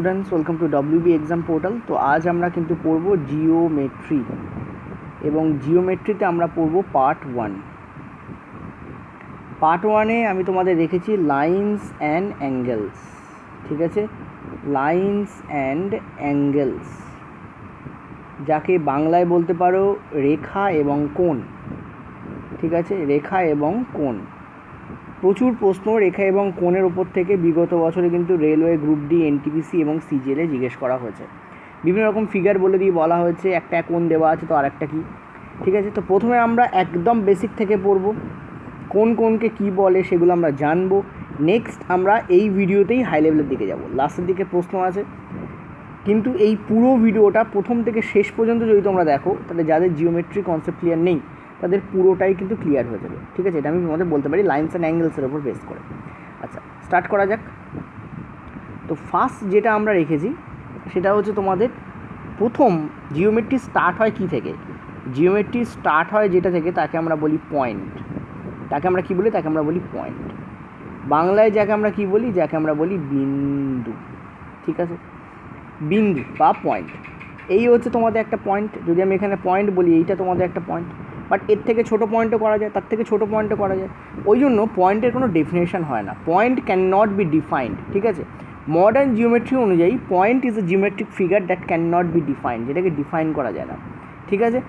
Students, welcome to WB exam portal. তো আজ আমরা কিন্তু পড়ব জিওমেট্রি, এবং জিওমেট্রিতে আমরা পড়ব পার্ট ওয়ানে আমি তোমাদের রেখেছি লাইন্স অ্যান্ড অ্যাঙ্গেলস। ঠিক আছে, লাইন্স অ্যান্ড অ্যাঙ্গেলস, যাকে বাংলায় বলতে পারো রেখা এবং কোণ। ঠিক আছে, রেখা এবং কোণ। প্রচুর প্রশ্ন রেখা এবং কোণের ওপর থেকে বিগত বছরে কিন্তু রেলওয়ে, গ্রুপ ডি, এনটিপিসি এবং সিজিএলে জিজ্ঞেস করা হয়েছে। বিভিন্ন রকম ফিগার বলে দিয়ে বলা হয়েছে একটা কোণ দেওয়া আছে, তো আরেকটা কী। ঠিক আছে, তো প্রথমে আমরা একদম বেসিক থেকে পড়ব, কোণকে কী বলে সেগুলো আমরা জানবো। নেক্সট আমরা এই ভিডিওতেই হাই লেভেলের দিকে যাব, লাস্টের দিকে প্রশ্ন আছে। কিন্তু এই পুরো ভিডিওটা প্রথম থেকে শেষ পর্যন্ত যদি তোমরা দেখো, তাহলে যাদের জিওমেট্রি কনসেপ্ট ক্লিয়ার নেই তাদের পুরোটাই কিন্তু ক্লিয়ার হয়ে যাবে। ঠিক আছে, এটা আমি তোমাদের বলতে পারি লাইন্স অ্যান্ড অ্যাঙ্গেলসের ওপর বেস করে। আচ্ছা, স্টার্ট করা যাক। তো ফার্স্ট যেটা আমরা রেখেছি সেটা হচ্ছে তোমাদের প্রথম জিওমেট্রি স্টার্ট হয় কী থেকে? জিওমেট্রি স্টার্ট হয় যেটা থেকে তাকে আমরা বলি পয়েন্ট। তাকে আমরা কী বলি? তাকে আমরা বলি পয়েন্ট। বাংলায় যাকে আমরা কী বলি? যাকে আমরা বলি বিন্দু। ঠিক আছে, বিন্দু বা পয়েন্ট। এই হচ্ছে তোমাদের একটা পয়েন্ট। যদি আমি এখানে পয়েন্ট বলি, এইটা তোমাদের একটা পয়েন্ট। বাট এর থেকে ছোটো পয়েন্টও করা যায়, তার থেকে ছোটো পয়েন্টও করা যায়। ওই জন্য পয়েন্টের কোনো ডেফিনেশন হয় না, point can not be defined. ঠিক আছে, মডার্ন জিওমেট্রি অনুযায়ী point is a geometric figure that can not be defined, যেটাকে ডিফাইন করা যায় না। ঠিক আছে,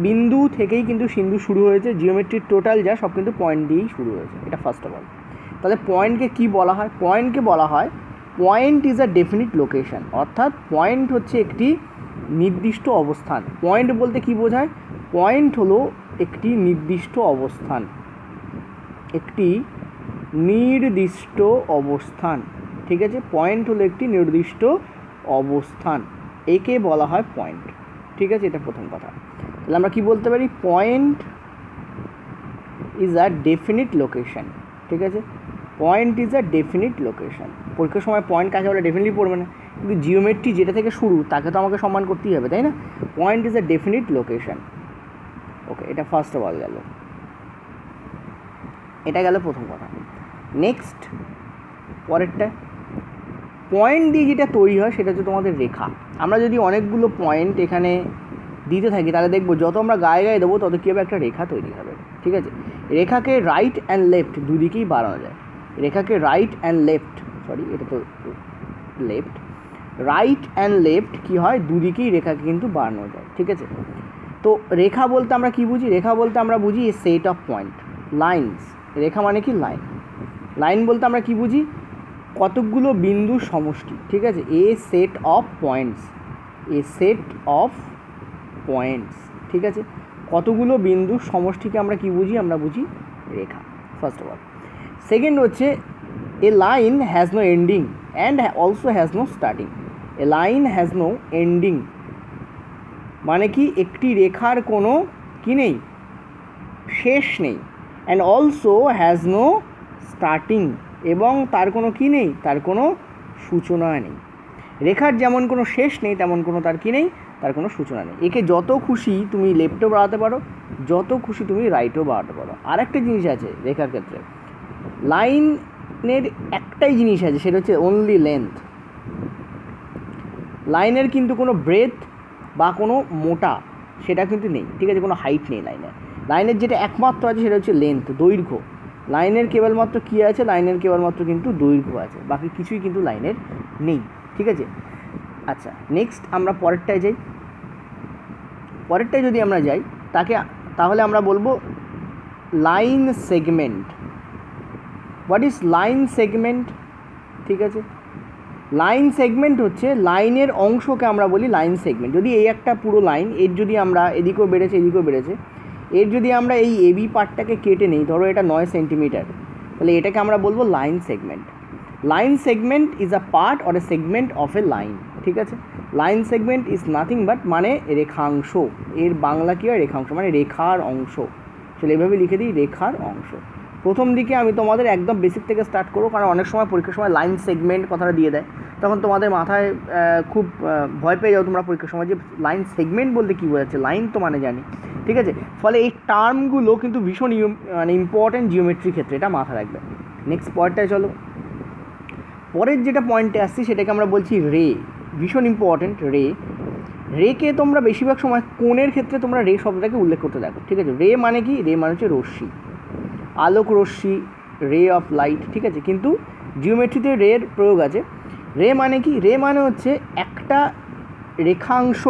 বিন্দু থেকেই কিন্তু সিন্ধু শুরু হয়েছে, জিওমেট্রির টোটাল যা সব কিন্তু পয়েন্ট দিয়েই শুরু হয়েছে, এটা ফার্স্ট অফ অল। তাহলে পয়েন্টকে কী বলা হয়? পয়েন্টকে বলা হয় point is a definite location, অর্থাৎ পয়েন্ট হচ্ছে একটি নির্দিষ্ট অবস্থান। পয়েন্ট বলতে কী বোঝায়? পয়েন্ট হলো একটি নির্দিষ্ট অবস্থান, একটি নির্দিষ্ট অবস্থান। ঠিক আছে, পয়েন্ট হলো একটি নির্দিষ্ট অবস্থান, একে বলা হয় পয়েন্ট। ঠিক আছে, এটা প্রথম কথা। তাহলে আমরা কী বলতে পারি? Point is a definite location. ঠিক আছে, point is a definite location. পরীক্ষার সময় পয়েন্ট কাকে বলে ডেফিনিটলি পড়বে না, কিন্তু জিওমেট্রি যেটা থেকে শুরু তাকে তো আমাকে সম্মান করতেই হবে, তাই না? Point is a definite location. Okay, এটা ফার্স্ট অফ অল গেল, এটা গেল প্রথম কথা। নেক্সট পরেরটা, পয়েন্ট দিয়ে যেটা তৈরি হয় সেটা হচ্ছে তোমাদের রেখা। আমরা যদি অনেকগুলো পয়েন্ট এখানে দিতে থাকি তাহলে দেখবো যত আমরা গায়ে গায়ে দেবো তত কী হবে? একটা রেখা তৈরি হবে। ঠিক আছে, রেখাকে রাইট অ্যান্ড লেফট দুদিকেই বাড়ানো যায়। রেখাকে রাইট অ্যান্ড লেফট, সরি এটা তো লেফট, রাইট অ্যান্ড লেফট কী হয়? দুদিকেই রেখাকে কিন্তু বাড়ানো যায়। ঠিক আছে, তো রেখা বলতে আমরা কী বুঝি? রেখা বলতে আমরা বুঝি এ সেট অফ পয়েন্ট, লাইন্স। রেখা মানে কি? লাইন। লাইন বলতে আমরা কী বুঝি? কতকগুলো বিন্দুর সমষ্টি। ঠিক আছে, a set of points, a set of points. ঠিক আছে, কতগুলো বিন্দুর সমষ্টিকে আমরা কী বুঝি? আমরা বুঝি রেখা, ফার্স্ট অফ অল। সেকেন্ড হচ্ছে a line has no ending and also has no starting. A line has no ending মানে কি? একটি রেখার কোনো কি নেই? শেষ নেই। And also has no starting, এবং তার কোনো কী নেই? তার কোনো সূচনা নেই। রেখার যেমন কোনো শেষ নেই তেমন কোনো তার কী নেই? তার কোনো সূচনা নেই। একে যত খুশি তুমি লেফটও বাড়াতে পারো, যত খুশি তুমি রাইটও বাড়াতে পারো। আর একটা জিনিস আছে রেখার ক্ষেত্রে, লাইনের একটাই জিনিস আছে, সেটা হচ্ছে অনলি লেন্থ। লাইনের কিন্তু কোনো ব্রেথ বা কোনো মোটা সেটা কিন্তু নেই। ঠিক আছে, কোনো হাইট নেই লাইনের। লাইনের যেটা একমাত্র আছে সেটা হচ্ছে লেন্থ, দৈর্ঘ্য। লাইনের কেবলমাত্র কী আছে? লাইনের কেবলমাত্র কিন্তু দৈর্ঘ্য আছে, বাকি কিছুই কিন্তু লাইনের নেই। ঠিক আছে, আচ্ছা নেক্সট আমরা পরেরটায় যাই। পরেরটায় যদি আমরা যাই তাহলে আমরা বলবো line segment. What is line segment? ঠিক আছে, লাইন সেগমেন্ট হচ্ছে লাইনের অংশকে আমরা বলি লাইন সেগমেন্ট। যদি এই একটা পুরো লাইন, এর যদি আমরা এদিকেও বেড়েছে এদিকেও বেড়েছে, এর যদি আমরা এই এবি পার্টটাকে কেটে নিই, ধরো এটা 9 সেন্টিমিটার, তাহলে এটাকে আমরা বলবো line segment. Line segment is a part or a segment of A line. ঠিক আছে, line segment is nothing but মানে রেখাংশ। এর বাংলা কী হয়? রেখাংশ, মানে রেখার অংশ। চলো এভাবে লিখে দিই, রেখার অংশ। প্রথম দিকে আমি তোমাদের একদম বেসিক থেকে স্টার্ট করবো, কারণ অনেক সময় পরীক্ষার সময় লাইন সেগমেন্ট কথাটা দিয়ে দেয়, তখন তোমাদের মাথায় খুব ভয় পেয়ে যাও তোমরা পরীক্ষার সময়, যে লাইন সেগমেন্ট বলতে কী বোঝাচ্ছে। লাইন তো মানে জানি, ঠিক আছে। ফলে এই টার্মগুলো কিন্তু ভীষণ মানে ইম্পর্ট্যান্ট জিওমেট্রির ক্ষেত্রে, এটা মাথা রাখবে। নেক্সট পয়েন্টটায় চলো। পরের যেটা পয়েন্টে আসছি সেটাকে আমরা বলছি রে, ভীষণ ইম্পর্ট্যান্ট রে। রেকে তোমরা বেশিরভাগ সময় কোণের ক্ষেত্রে তোমরা রে শব্দটাকে উল্লেখ করতে দেখো, ঠিক আছে। রে মানে কি? রে মানে হচ্ছে রশ্মি, আলোক রশ্মি, রে অফ লাইট, ঠিক আছে। কিন্তু জিওমেট্রিতে রের প্রয়োগ আছে। রে মানে কি? রে মানে হচ্ছে একটা রেখাংশ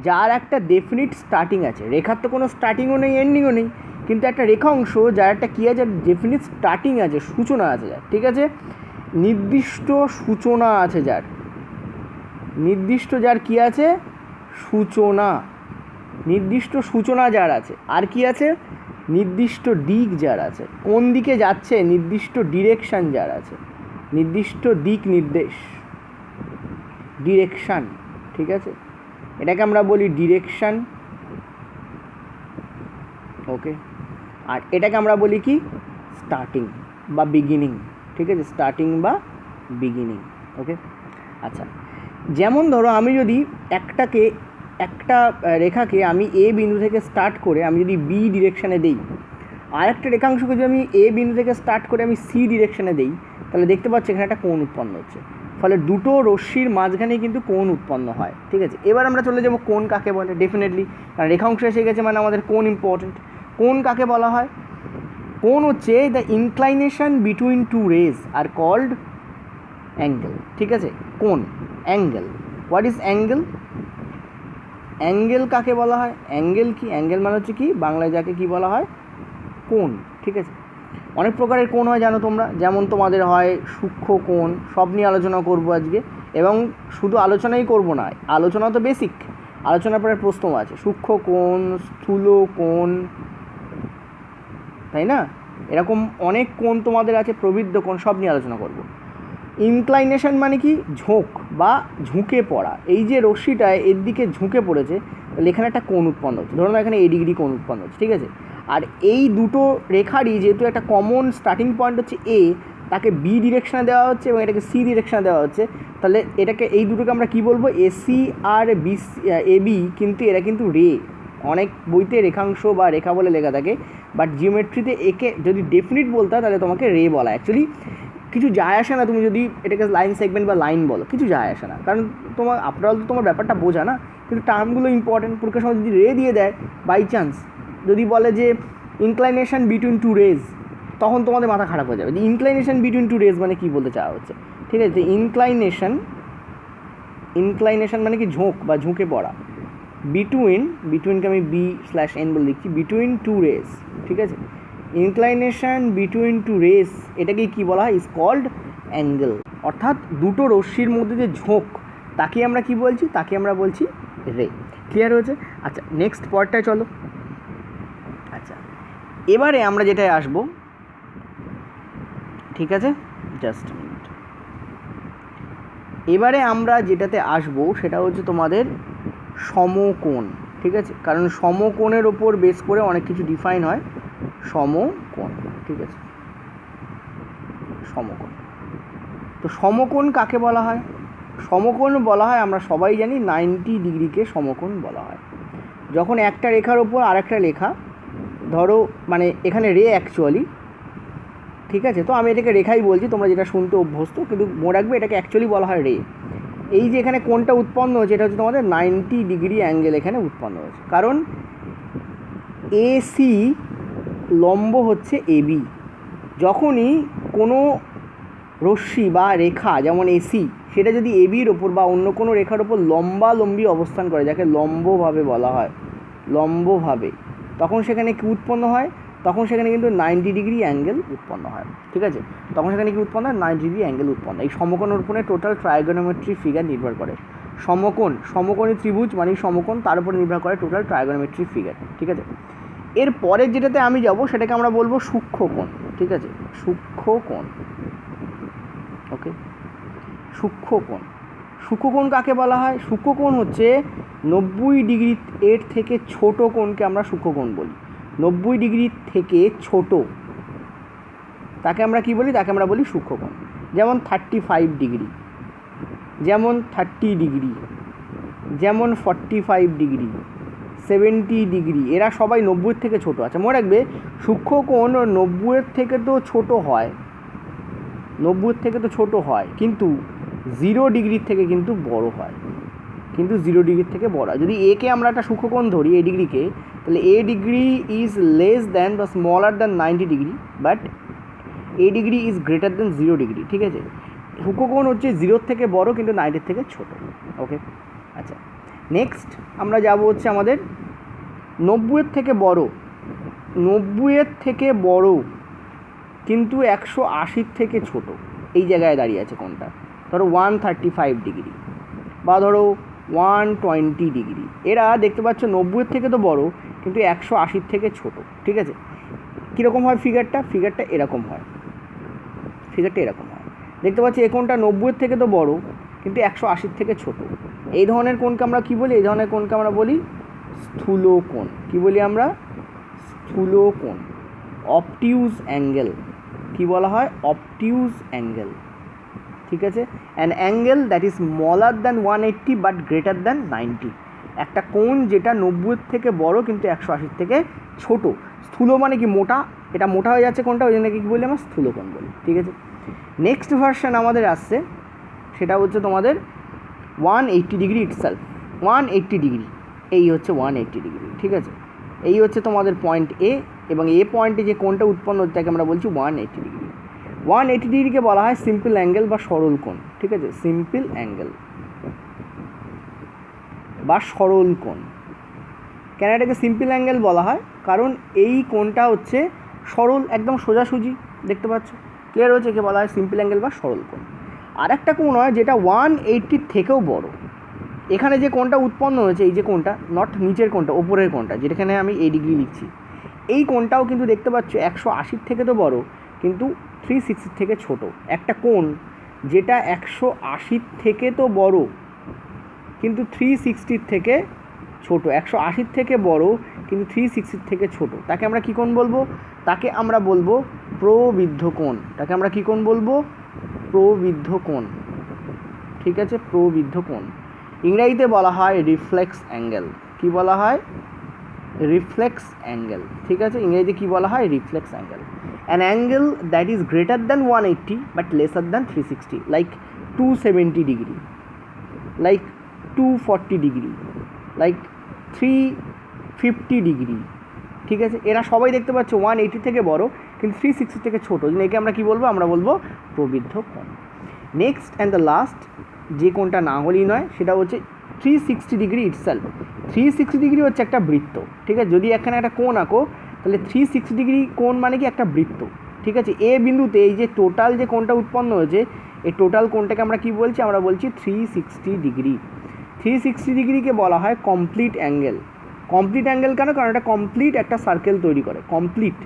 যার একটা ডেফিনিট স্টার্টিং আছে। রেখার তো কোনো স্টার্টিংও নেই, এন্ডিংও নেই, কিন্তু একটা রেখাংশ যার একটা কী আছে, ডেফিনিট স্টার্টিং আছে, সূচনা আছে যার, ঠিক আছে। নির্দিষ্ট সূচনা আছে যার, নির্দিষ্ট যার কী আছে? সূচনা, নির্দিষ্ট সূচনা যার আছে। আর কি আছে? নির্দিষ্ট দিক যার আছে, কোন দিকে যাচ্ছে, নির্দিষ্ট ডিরেকশান যার আছে, নির্দিষ্ট দিক নির্দেশ, ডিরেকশান, ঠিক আছে। এটাকে আমরা বলি ডিরেকশান, ওকে। আর এটাকে আমরা বলি কি? স্টার্টিং বা বিগিনিং, ঠিক আছে, স্টার্টিং বা বিগিনিং, ওকে। আচ্ছা, যেমন ধরো আমি যদি একটা রেখাকে আমি এ বিন্দু থেকে স্টার্ট করে আমি যদি বি ডিরেকশানে দিই, আর একটা রেখাংশকে যদি আমি এ বিন্দু থেকে স্টার্ট করে আমি সি ডিরেকশানে দিই, তাহলে দেখতে পাচ্ছি এখানে একটা কোণ উৎপন্ন হচ্ছে। ফলে দুটো রশ্মির মাঝখানে কিন্তু কোণ উৎপন্ন হয়, ঠিক আছে। এবার আমরা চলে যাব কোণ কাকে বলে। ডেফিনেটলি, কারণ রেখাংশ এসে গেছে মানে আমাদের কোণ ইম্পর্টেন্ট। কোণ কাকে বলা হয়? কোণ হচ্ছে the inclination between two rays are called angle, ঠিক আছে। কোণ, angle. What is angle? Angle কাকে বলা হয়? অ্যাঙ্গেল কি? অ্যাঙ্গেল মানে হচ্ছে কি? বাংলায় যাকে কি বলা হয়? কোণ, ঠিক আছে। অনেক প্রকারের কোণ হয় জানো তোমরা, যেমন তোমাদের হয় সূক্ষ্ম কোণ, সব নিয়ে আলোচনা করব আজকে। এবং শুধু আলোচনাই করব না, আলোচনা তো বেসিক, আলোচনার পরে প্রশ্ন আছে। সূক্ষ্ম কোণ, স্থূল কোণ, তাই না? এরকম অনেক কোণ তোমাদের আছে, প্রবৃদ্ধ কোণ, সব নিয়ে আলোচনা করব। ইনক্লাইনেশন মানে কি? ঝোঁক বা ঝুঁকে পড়া। এই যে রশ্মিটা এর দিকে ঝুঁকে পড়েছে, তাহলে এখানে একটা কোণ উৎপন্ন হচ্ছে। ধরুন এখানে এ ডিগ্রি কোণ উৎপন্ন হচ্ছে, ঠিক আছে। আর এই দুটো রেখারই যেহেতু একটা কমন স্টার্টিং পয়েন্ট হচ্ছে এ, তাকে বি ডিরেকশানে দেওয়া হচ্ছে এবং এটাকে সি ডিরেকশানে দেওয়া হচ্ছে, তাহলে এটাকে, এই দুটোকে আমরা কী বলবো? এসি আর এবি, কিন্তু এরা কিন্তু রে। অনেক বইতে রেখাংশ বা রেখা বলে লেখা থাকে, বাট জিওমেট্রিতে একে যদি ডেফিনিট বলতে হয় তাহলে তোমাকে রে বলা। অ্যাকচুয়ালি কিছু যায় আসে না তুমি যদি এটাকে লাইন সেগমেন্ট বা লাইন বলো, কিছু যায় আসে না, কারণ তোমার আফটার অল তো তোমার ব্যাপারটা বোঝা না। কিন্তু টার্মগুলো ইম্পর্টেন্ট। পরীক্ষার সময় যদি রে দিয়ে দেয় বাই চান্স, যদি বলে যে ইনক্লাইনেশন বিটুইন টু রেজ, তখন তোমাদের মাথা খারাপ হয়ে যাবে যে ইনক্লাইনেশন বিটুইন টু রেজ মানে কী বলতে চাওয়া হচ্ছে, ঠিক আছে। ইনক্লাইনেশন মানে কি? ঝোঁক বা ঝুঁকে পড়া। বিটুইনকে আমি B/N বলে লিখছি, বিটুইন টু রেজ, ঠিক আছে। ইনক্লাইনেশন বিটুইন টু রেজ, এটাকে কী বলা হয়? Is called angle. অর্থাৎ দুটো রশ্মির মধ্যে যে ঝোঁক, তাকে আমরা কি বলছি? তাকে আমরা বলছি রে। ক্লিয়ার হয়েছে? আচ্ছা, নেক্সট পয়েন্টটায় চলো। আচ্ছা, এবারে আমরা যেটায় আসবো, ঠিক আছে, জাস্ট মিনিট। এবারে আমরা যেটাতে আসবো সেটা হচ্ছে তোমাদের সমকোণ, ঠিক আছে। কারণ সমকোণের ওপর বেস করে অনেক কিছু ডিফাইন হয়। সমকোণ, ঠিক আছে, সমকোণ। তো সমকোণ কাকে বলা হয়? সমকোণ বলা হয়, আমরা সবাই জানি, 90 ডিগ্রিকে সমকোণ বলা হয়। যখন একটা রেখার ওপর আরেকটা রেখা, ধরো মানে এখানে রে অ্যাকচুয়ালি, ঠিক আছে, তো আমি এটাকে রেখাই বলছি, তোমরা যেটা শুনতে অভ্যস্ত, কিন্তু মনে রাখবে এটাকে অ্যাকচুয়ালি বলা হয় রে। এই যে এখানে কোণটা উৎপন্ন হয়েছে, এটা হচ্ছে তোমাদের 90 ডিগ্রি অ্যাঙ্গেল এখানে উৎপন্ন হয়েছে, কারণ এসি লম্ব হচ্ছে এবি। যখনই কোনো রশ্মি বা রেখা, যেমন এসি, সেটা যদি এবির ওপর বা অন্য কোনো রেখার ওপর লম্বালম্বি অবস্থান করে, যাকে লম্বভাবে বলা হয়, লম্বভাবে, তখন সেখানে কী উৎপন্ন হয়? তখন সেখানে কিন্তু 90 ডিগ্রি অ্যাঙ্গেল উৎপন্ন হয়, ঠিক আছে। তখন সেখানে কী উৎপন্ন হয়? 90 ডিগ্রি অ্যাঙ্গেল উৎপন্ন। এই সমকোণের উপরে টোটাল ট্রাইগোনোমেট্রি ফিগার নির্ভর করে। সমকোণী ত্রিভুজ মানে সমকোণ, তার উপরে নির্ভর করে টোটাল ট্রাইগোনোমেট্রি ফিগার, ঠিক আছে। এর পরের যেটাতে আমি যাব সেটাকে আমরা বলবো সূক্ষ্মকোণ, ঠিক আছে, সূক্ষ্মকোণ, ওকে। সূক্ষ্মকোণ কাকে বলা হয়? সূক্ষ্মকোণ হচ্ছে 90 ডিগ্রি এর থেকে ছোট কোণকে আমরা সূক্ষ্মকোণ বলি। 90 ডিগ্রি থেকে ছোট, তাকে আমরা কি বলি? তাকে আমরা বলি সূক্ষ্মকোণ। যেমন 35 ডিগ্রি, যেমন 30 ডিগ্রি, যেমন 45 ডিগ্রি, 70 ডিগ্রি, এরা সবাই 90 থেকে ছোটো। আচ্ছা, মনে রাখবে সূক্ষ্মকোণ 90 থেকে তো ছোটো হয়, 90 থেকে তো ছোট হয়, কিন্তু 0 ডিগ্রির থেকে কিন্তু বড় হয়, কিন্তু 0 ডিগ্রির থেকে বড় হয়। যদি একে আমরা একটা সূক্ষ্মকোণ ধরি, এ ডিগ্রিকে, তাহলে এ ডিগ্রি ইজ লেস দ্যান বা smaller than 90 degree, but A degree is greater than 0 degree. ঠিক আছে, সূক্ষ্মকোণ হচ্ছে 0 থেকে বড় কিন্তু 90 থেকে ছোট। ওকে, আচ্ছা, নেক্সট আমরা যাব হচ্ছে আমাদের 90 থেকে বড়, 90 থেকে বড় কিন্তু 180 থেকে ছোট, এই জায়গায় দাঁড়িয়ে আছে কোনটা, ধরো 135 ডিগ্রি বা ধরো 120 ডিগ্রি। এরা দেখতে পাচ্ছ 90 থেকে তো বড় কিন্তু 180 থেকে ছোট। ঠিক আছে, কীরকম হয় ফিগারটা এরকম হয়, ফিগারটা এরকম হয়। দেখতে পাচ্ছি এই কোণটা 90 থেকে তো বড় কিন্তু 180 থেকে ছোট। এই ধরনের কোণকে আমরা কী বলি? এই ধরনের কোণকে আমরা বলি স্থূলকোণ। কী বলি আমরা? স্থূলকোণ। অবটিউজ অ্যাঙ্গেল। কী বলা হয়? অবটিউজ অ্যাঙ্গেল। ঠিক আছে, an angle that is smaller than 180 but greater than 90। একটা কোণ যেটা 90 থেকে বড় কিন্তু 180 থেকে ছোট। স্থূল মানে কি? মোটা। এটা মোটা হয়ে যাচ্ছে কোণটা, ওই জন্য কী বলি? আমরা স্থূলকোণ বলি। ঠিক আছে, নেক্সট ভার্সন আমাদের আসছে, সেটা হচ্ছে তোমাদের 180 ডিগ্রি ইটসেলফ। 180 ডিগ্রি, এই হচ্ছে 180 ডিগ্রি। ঠিক আছে, এই হচ্ছে তোমাদের পয়েন্ট এ, এবং এ পয়েন্টে যে কোণটা উৎপন্ন হচ্ছে তাকে আমরা বলছি 180 ডিগ্রি। 180 ডিগ্রিকে বলা হয় সিম্পল অ্যাঙ্গেল বা সরল কোণ। ঠিক আছে, সিম্পল অ্যাঙ্গেল বা সরল কোণ। কেন এটাকে সিম্পল অ্যাঙ্গেল বলা হয়? কারণ এই কোণটা হচ্ছে সরল, একদম সোজাসুজি। দেখতে পাচ্ছ, ক্লিয়ার হচ্ছে? একে বলা হয় সিম্পল অ্যাঙ্গেল বা সরল কোণ। আর একটা কোণ হয় যেটা 180 থেকেও বড়। এখানে যে কোণটা উৎপন্ন হয়েছে, এই যে কোণটা, নট নিচের কোণটা, ওপরের কোণটা, যেখানে আমি এই ডিগ্রি লিখছি, এই কোণটাও কিন্তু দেখতে পাচ্ছ 180 থেকে তো বড় কিন্তু 360 থেকে ছোট। একটা কোণ যেটা 180 থেকে তো বড় কিন্তু 360 থেকে ছোট, 180 থেকে বড় কিন্তু 360 থেকে ছোট, তাকে আমরা কী কোণ বলবো? তাকে আমরা বলবো প্রবৃদ্ধ কোণ। তাকে আমরা কী কোণ বলবো? প্রবৃদ্ধ কোণ। ঠিক আছে, প্রবৃদ্ধ কোণ। ইংরেজিতে বলা হয় রিফ্লেক্স অ্যাঙ্গেল। কী বলা হয়? Reflex angle. ঠিক আছে, ইংরেজিতে কী বলা হয়? Reflex angle. An angle that is greater than 180 but lesser than 360, like 270 degree, like 240 degree, like 350 degree. ঠিক আছে, এরা সবাই দেখতে পাচ্ছ 180 থেকে বড় কিন্তু 360 থেকে ছোটো, একে আমরা কী বলবো? আমরা বলবো প্রবৃদ্ধ কোণ। নেক্সট অ্যান্ড দ্য লাস্ট যে কোণটা না হলেই নয়, সেটা হচ্ছে 360 ডিগ্রি ইটসেলফ। 360 ডিগ্রি হচ্ছে একটা বৃত্ত। ঠিক আছে, যদি এখানে একটা কোণ আঁকো তাহলে 360 ডিগ্রি কোণ মানে কি? একটা বৃত্ত। ঠিক আছে, এ বিন্দুতে এই যে টোটাল যে কোণটা উৎপন্ন হয়েছে, এই টোটাল কোণটাকে আমরা কী বলছি? আমরা বলছি 360 ডিগ্রি। 360 ডিগ্রিকে বলা হয় কমপ্লিট অ্যাঙ্গেল। কমপ্লিট অ্যাঙ্গেল কেন? কারণ এটা কমপ্লিট একটা সার্কেল তৈরি করে, কমপ্লিট,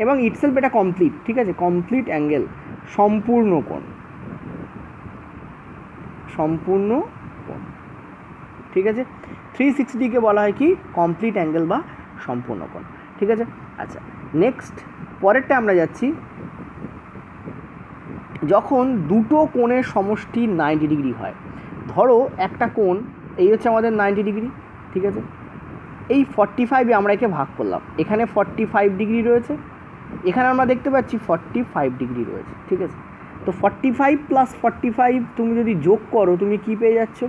এবং ইটসেলফ এটা কমপ্লিট। ঠিক আছে, কমপ্লিট অ্যাঙ্গেল, সম্পূর্ণ কোণ, সম্পূর্ণ কোণ। ঠিক আছে, 360কে বলা হয় কি? কমপ্লিট অ্যাঙ্গেল বা সম্পূর্ণ কোণ। ঠিক আছে, আচ্ছা, নেক্সট পরেরটা আমরা যাচ্ছি, যখন দুটো কোণের সমষ্টি 90 ডিগ্রি হয়। ধরো একটা কোণ, এই হচ্ছে আমাদের 90 ডিগ্রি। ঠিক আছে, এই 45-এ আমরা একে ভাগ করলাম, এখানে 45 ডিগ্রি রয়েছে, এখানে আমরা দেখতে পাচ্ছি 45 ডিগ্রি রয়েছে। ঠিক আছে, তো 45 প্লাস 45 তুমি যদি যোগ করো তুমি কী পেয়ে যাচ্ছ?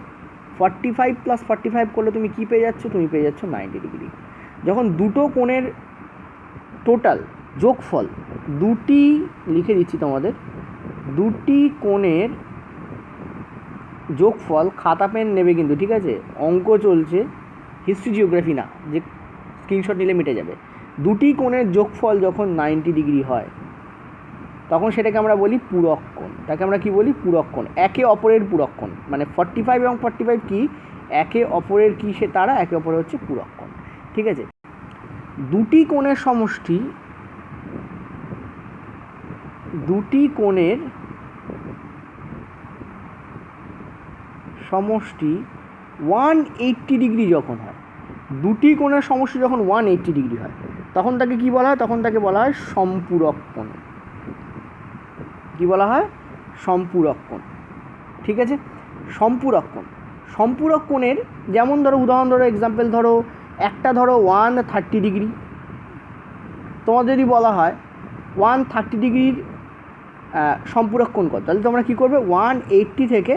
45 প্লাস 45 করলে তুমি কী পেয়ে যাচ্ছ? তুমি পেয়ে যাচ্ছ 90 ডিগ্রি। যখন দুটো কোণের টোটাল যোগফল, দুটি লিখে দিচ্ছি তোমাদের, দুটি কোণের যোগফল, খাতা পেন নেবে কিন্তু। ঠিক আছে, অঙ্ক চলছে, হিস্ট্রি জিওগ্রাফি না যে স্ক্রিনশট নিলে মিটে যাবে। দুটি কোণের যোগফল যখন 90 ডিগ্রি হয় তখন সেটাকে আমরা বলি পূরক কোণ। তাকে আমরা কি বলি? পূরক কোণ, একে অপরের পূরক কোণ। মানে 45 এবং 45 কি? একে অপরের কি? সে তারা একে অপরের হচ্ছে পূরক কোণ। ঠিক আছে, দুটি কোণের সমষ্টি, দুটি কোণের সমষ্টি 180 ডিগ্রি যখন হয়, দুটি কোণের সমষ্টি যখন 180 ডিগ্রি হয় তখন তাকে কি বলা হয়? তখন তাকে বলা হয় সম্পূরক কোণ। কি বলা হয়? সম্পূরক কোণ। ঠিক আছে, সম্পূরক কোণ। সম্পূরক কোণের যেমন ধরো, উদাহরণ ধরো, এক্সাম্পল ধরো, একটা ধরো 130 ডিগ্রি, তোমার যদি বলা হয় 130 ডিগ্রির সম্পূরক কোণ কত, তাহলে তোমরা কী করবে 180 থেকে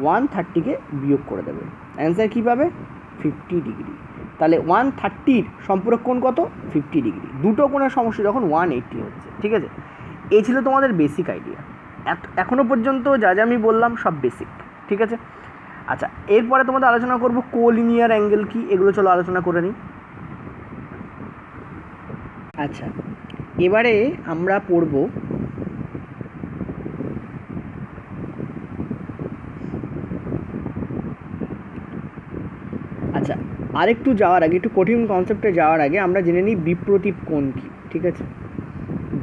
130কে বিয়োগ করে দেবে, অ্যান্সার কী পাবে 50 ডিগ্রি। তাহলে 130-র সম্পূরক কোণ কত 50 ডিগ্রি। দুটো কোণের সমস্যা যখন 180 হচ্ছে, ঠিক আছে। এই ছিল তোমাদের বেসিক আইডিয়া। এখনও পর্যন্ত যা যা আমি বললাম সব বেসিক, ঠিক আছে। আচ্ছা, এরপরে তোমাদের আলোচনা করব কোলিনিয়ার অ্যাঙ্গেল কি, এগুলো চলো আলোচনা করে নিই। আচ্ছা, এবারে আমরা পড়ব আচ্ছা আরেকটু যাওয়ার আগে, একটু কঠিন কনসেপ্টে যাওয়ার আগে আমরা জেনে নিই বিপ্রতীপ কোণ কি, ঠিক আছে।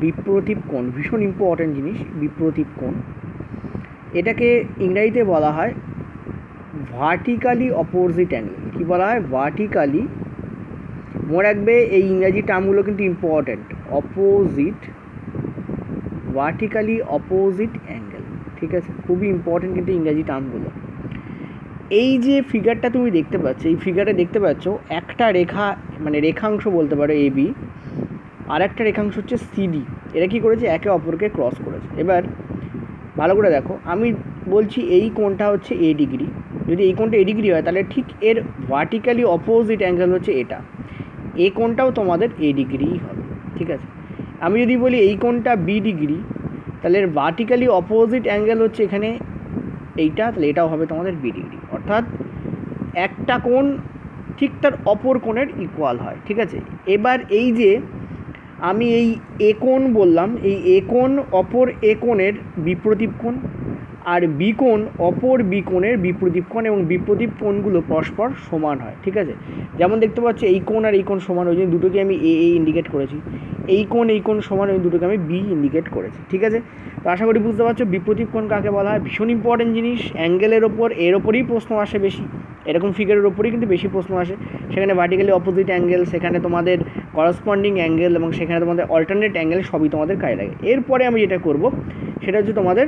বিপ্রতীপ কোণ ভীষণ ইম্পর্ট্যান্ট জিনিস। বিপ্রতীপ কোণ এটাকে ইংরেজিতে বলা হয় ভার্টিক্যালি অপোজিট অ্যাঙ্গেল। কী বলা হয়? ভার্টিক্যালি, মনে রাখবে এই ইংরাজি টার্মগুলো কিন্তু important. Opposite, vertically opposite angle, ঠিক আছে, খুবই ইম্পর্ট্যান্ট কিন্তু ইংরাজি টার্মগুলো। এই যে ফিগারটা তুমি দেখতে পাচ্ছ, এই ফিগারে দেখতে পাচ্ছ একটা রেখা, মানে রেখাংশ বলতে পারো এবি, আর একটা রেখাংশ হচ্ছে সিডি। এরা কী করেছে? একে অপরকে ক্রস করেছে। এবার ভালো করে দেখো, আমি বলছি এই কোণটা হচ্ছে এ ডিগ্রি। যদি এই কোণটা এ ডিগ্রি হয় তাহলে ঠিক এর ভার্টিক্যালি অপোজিট অ্যাঙ্গেল হচ্ছে এটা। এই কোণটাও তোমাদের এ ডিগ্রিই হবে, ঠিক আছে। আমি যদি বলি এই কোণটা বি ডিগ্রি, তাহলে এর ভার্টিক্যালি অপোজিট অ্যাঙ্গেল হচ্ছে এখানে এইটা, তাহলে এটাও হবে তোমাদের বি ডিগ্রি। অর্থাৎ একটা কোণ ঠিক তার অপর কোণের ইকুয়াল হয়, ঠিক আছে। এবার এই যে আমি এই এ কোণ বললাম, এই এ কোণ অপর এ কোণের বিপ্রতীপ কোণ, আর বি কোণ অপর বি কোণের বিপ্রতীপ কোণ, এবং বিপ্রতীপ কোণগুলো পরস্পর সমান হয়, ঠিক আছে। যেমন দেখতে পাচ্ছ এই কোণ আর এই কোণ সমান, ওই জন্য দুটোকে আমি এ ইন্ডিকেট করেছি। এই কোণ সমান, ওই দুটোকে আমি বি ইন্ডিকেট করেছি, ঠিক আছে। তো আশা করি বুঝতে পারছো বিপ্রতীপ কোণ কাকে বলা হয়। ভীষণ ইম্পর্টেন্ট জিনিস। অ্যাঙ্গেলের ওপর এর ওপরেই প্রশ্ন আসে বেশি, এরকম ফিগারের ওপরেই কিন্তু বেশি প্রশ্ন আসে। সেখানে ভার্টিক্যালি অপোজিট অ্যাঙ্গেল, সেখানে তোমাদের করসপন্ডিং অ্যাঙ্গেল, এবং সেখানে তোমাদের অল্টারনেট অ্যাঙ্গেল, সবই তোমাদের কাজে লাগে। এরপরে আমি যেটা করব সেটা হচ্ছে তোমাদের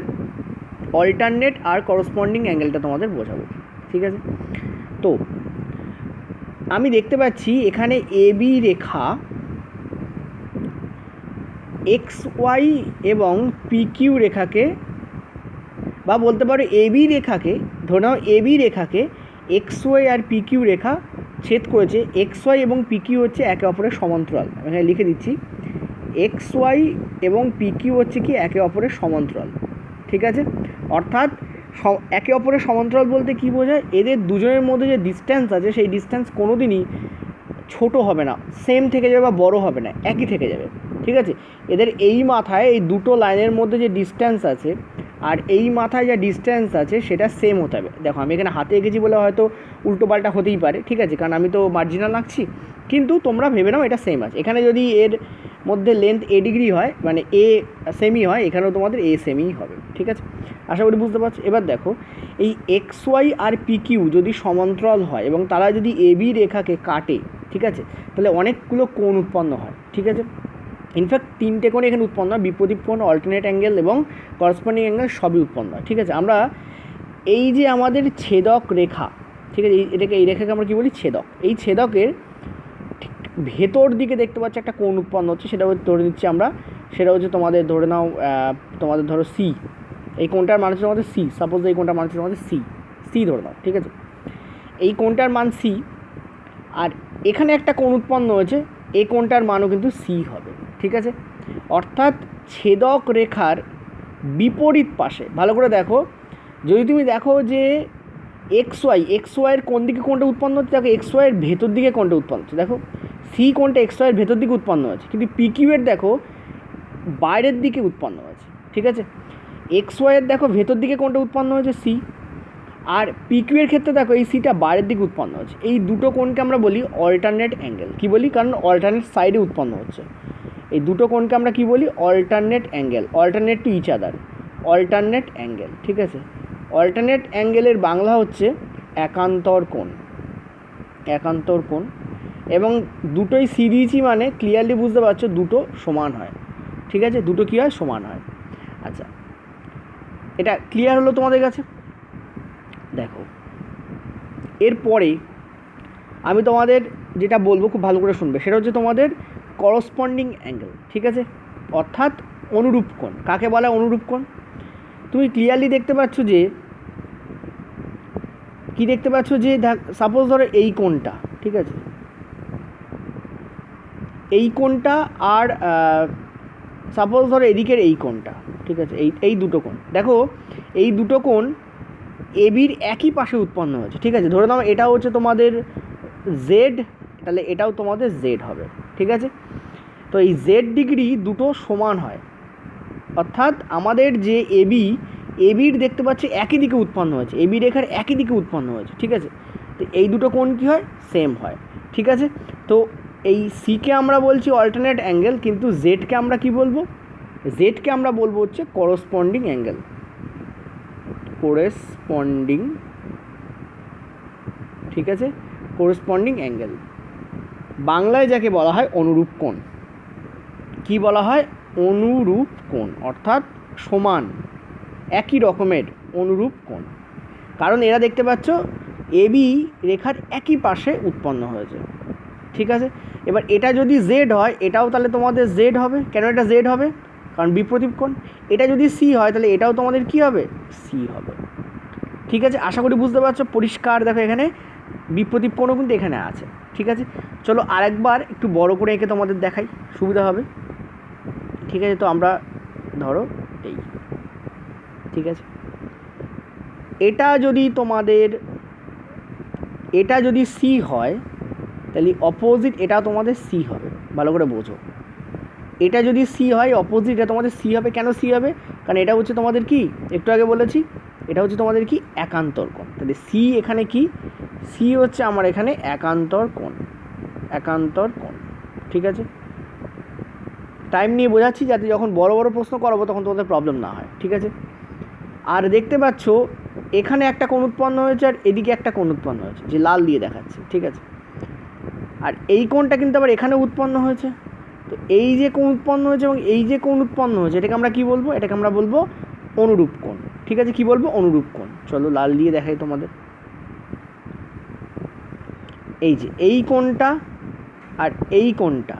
অল্টারনেট আর করসপন্ডিং অ্যাঙ্গেলটা তোমাদের বোঝাবো, ঠিক আছে। তো আমি দেখতে পাচ্ছি এখানে এবি রেখা এক্স ওয়াই এবং পিকিউ রেখাকে, বা বলতে পারো এবি রেখাকে, ধরে নাও এবি রেখাকে এক্স ওয়াই আর পিকিউ রেখা ছেদ করেছে। এক্স ওয়াই এবং পিকিউ হচ্ছে একে অপরের সমান্তরাল। আমি এখানে লিখে দিচ্ছি এক্স ওয়াই এবং পিকিউ হচ্ছে কি একে অপরের সমান্তরাল, ঠিক আছে। অর্থাৎ একে অপরের সমান্তরাল বলতে কী বোঝায়? এদের দুজনের মধ্যে যে ডিস্ট্যান্স আছে সেই ডিস্ট্যান্স কোনো দিনই ছোটো হবে না, সেম থেকে যাবে বা বড়ো হবে না, একই থেকে যাবে, ঠিক আছে। এদের এই মাথায় এই দুটো লাইনের মধ্যে যে ডিস্ট্যান্স আছে আর এই মাথায় যা ডিস্ট্যান্স আছে সেটা সেম হতে হবে। দেখো আমি এখানে হাতে এঁকেছি বলে হয়তো উল্টো পাল্টা হতেই পারে, ঠিক আছে, কারণ আমি তো মার্জিনাল আঁকছি, কিন্তু তোমরা ভেবে নাও এটা সেম আছে। এখানে যদি এর মধ্যে লেন্থ এ ডিগ্রি হয়, মানে এ সেমি হয়, এখানেও তোমাদের এ সেমিই হবে, ঠিক আছে। আশা করি বুঝতে পারছো। এবার দেখো এই এক্স ওয়াই আর পি কিউ যদি সমান্তরাল হয় এবং তারা যদি এ বি রেখাকে কাটে, ঠিক আছে, তাহলে অনেকগুলো কোণ উৎপন্ন হয়, ঠিক আছে। ইনফ্যাক্ট তিনটে কোণ এখানে উৎপন্ন হয়, বিপ্রতীপ কোণ, অল্টারনেট অ্যাঙ্গেল এবং করসপন্ডিং অ্যাঙ্গেল, সবই উৎপন্ন হয়, ঠিক আছে। আমরা এই যে আমাদের ছেদক রেখা, ঠিক আছে, এই রেখাকে আমরা কী বলি? ছেদক। এই ছেদকের ঠিক ভেতর দিকে দেখতে পাচ্ছি একটা কোণ উৎপন্ন হচ্ছে, সেটা ধরে নিচ্ছি আমরা, সেটা হচ্ছে তোমাদের ধরে নাও, তোমাদের ধরো সি। এই কোণটার মান হচ্ছে তোমাদের সি। সাপোজ এই কোণটার মান হচ্ছে তোমাদের সি ধরে নাও, ঠিক আছে। এই কোণটার মান সি, আর এখানে একটা কোণ উৎপন্ন হয়েছে, এই কোণটার মানও কিন্তু সি হবে, ঠিক আছে। অর্থাৎ ছেদক রেখার বিপরীত পাশে, ভালো করে দেখো, যদি তুমি দেখো যে এক্স ওয়াইয়ের কোন দিকে কোণটা উৎপন্ন হচ্ছে, দেখো এক্স ওয়াইয়ের ভেতর দিকে কোণটা উৎপন্ন হচ্ছে, দেখো সি কোণটা এক্স ওয়াইয়ের ভেতর দিকে উৎপন্ন হয়েছে, কিন্তু পি কিউয়ের দেখো বাইরের দিকে উৎপন্ন হয়েছে, ঠিক আছে। এক্স ওয়াইয়ের দেখো ভেতর দিকে কোণটা উৎপন্ন হয়েছে সি, আর পি কিউয়ের ক্ষেত্রে দেখো এই সিটা বাইরের দিকে উৎপন্ন হচ্ছে। এই দুটো কোণকে আমরা বলি অল্টারনেট অ্যাঙ্গেল। কী বলি? কারণ অল্টারনেট সাইডে উৎপন্ন হচ্ছে। এই দুটো কোণকে আমরা কী বলি? Alternate angle, alternate to each other, alternate angle, ঠিক আছে। অল্টারনেট অ্যাঙ্গেলের বাংলা হচ্ছে একান্তর কোণ, একান্তর কোণ। এবং দুটোই সি দিয়েছি মানে ক্লিয়ারলি বুঝতে পারছো দুটো সমান হয়, ঠিক আছে, দুটো কী হয়? সমান হয়। আচ্ছা, এটা ক্লিয়ার হলো তোমাদের কাছে? দেখো এরপরে আমি তোমাদের যেটা বলবো খুব ভালো করে শুনবে, সেটা হচ্ছে তোমাদের করসপন্ডিং অ্যাঙ্গেল, ঠিক আছে। অর্থাৎ অনুরূপ কোণ কাকে বলা হয়? অনুরূপ কোণ। তুমি ক্লিয়ারলি দেখতে পাচ্ছ যে কি দেখতে পাচ্ছ যে সাপোজ ধরো এই কোণটা, ঠিক আছে, এই কোণটা আর সাপোজ ধরো এদিকের এই কোণটা, ঠিক আছে, এই দুটো কোণ, দেখো এই দুটো কোণ এবির একই পাশে উৎপন্ন হয়েছে, ঠিক আছে। ধরে নাও এটা হচ্ছে তোমাদের জেড, তাহলে এটাও তোমাদের জেড হবে, ঠিক আছে। তো এই জেড ডিগ্রি দুটো সমান হয়, অর্থাৎ আমাদের যে এবির দেখতে পাচ্ছি একই দিকে উৎপন্ন হয়েছে, এবি রেখার একই দিকে উৎপন্ন হয়েছে, ঠিক আছে। তো এই দুটো কোণ কী হয়? সেম হয়, ঠিক আছে। তো এই সিকে আমরা বলছি অল্টারনেট অ্যাঙ্গেল, কিন্তু জেডকে আমরা কি বলবো? জেডকে আমরা বলবো হচ্ছে করসপন্ডিং অ্যাঙ্গেল, করেসপন্ডিং, ঠিক আছে, করসপন্ডিং অ্যাঙ্গেল। বাংলায় যাকে বলা হয় অনুরূপ কোণ। কি বলা হয়? অনুরূপ কোণ, অর্থাৎ সমান, একই রকমের অনুরূপ কোণ। কারণ এরা দেখতে পাচ্ছ এবি রেখার একই পাশে উৎপন্ন হয়েছে, ঠিক আছে। এবার এটা যদি জেড হয়, এটাও তাহলে তোমাদের জেড হবে। কেন এটা জেড হবে? কারণ বিপ্রতীপ কোণ। এটা যদি সি হয়, তাহলে এটাও তোমাদের কি হবে? সি হবে, ঠিক আছে। আশা করি বুঝতে পারছো, পরিষ্কার। দেখো এখানে বিপ্রতীপ কোণও কিন্তু এখানে আছে, ঠিক আছে। চলো আরেকবার একটু বড় করে এঁকে তোমাদের দেখাই, সুবিধা হবে, ঠিক আছে। তো আমরা ধরো এই, ঠিক আছে, এটা যদি তোমাদের, এটা যদি সি হয়, তাহলে অপোজিট এটা তোমাদের সি হবে, ভালো করে বোঝো। এটা যদি সি হয়, অপোজিট এটা তোমাদের সি হবে। কেন সি হবে? কারণ এটা হচ্ছে তোমাদের কি, একটু আগে বলেছি, এটা হচ্ছে তোমাদের কি, একান্তর কোণ। তাহলে সি এখানে কি, সি হচ্ছে আমার এখানে একান্তর কোণ, একান্তর কোণ, ঠিক আছে। টাইম নিয়ে বোঝাচ্ছি যাতে যখন বড় বড় প্রশ্ন করাবো তখন তোমাদের প্রবলেম না হয়, ঠিক আছে। আর দেখতে পাচ্ছ এখানে একটা কোণ উৎপন্ন হয়েছে আর এদিকে একটা কোণ উৎপন্ন হয়েছে, যে লাল দিয়ে দেখাচ্ছে, ঠিক আছে। আর এই কোণটা কিন্তু আবার এখানে উৎপন্ন হয়েছে। তো এই যে কোণ উৎপন্ন হয়েছে এবং এই যে কোণ উৎপন্ন হয়েছে, এটাকে আমরা কি বলবো? এটাকে আমরা বলবো অনুরূপ কোণ, ঠিক আছে। কি বলবো? অনুরূপ কোণ। চলো লাল দিয়ে দেখাই তোমাদের। এই যে এই কোণটা আর এই কোণটা,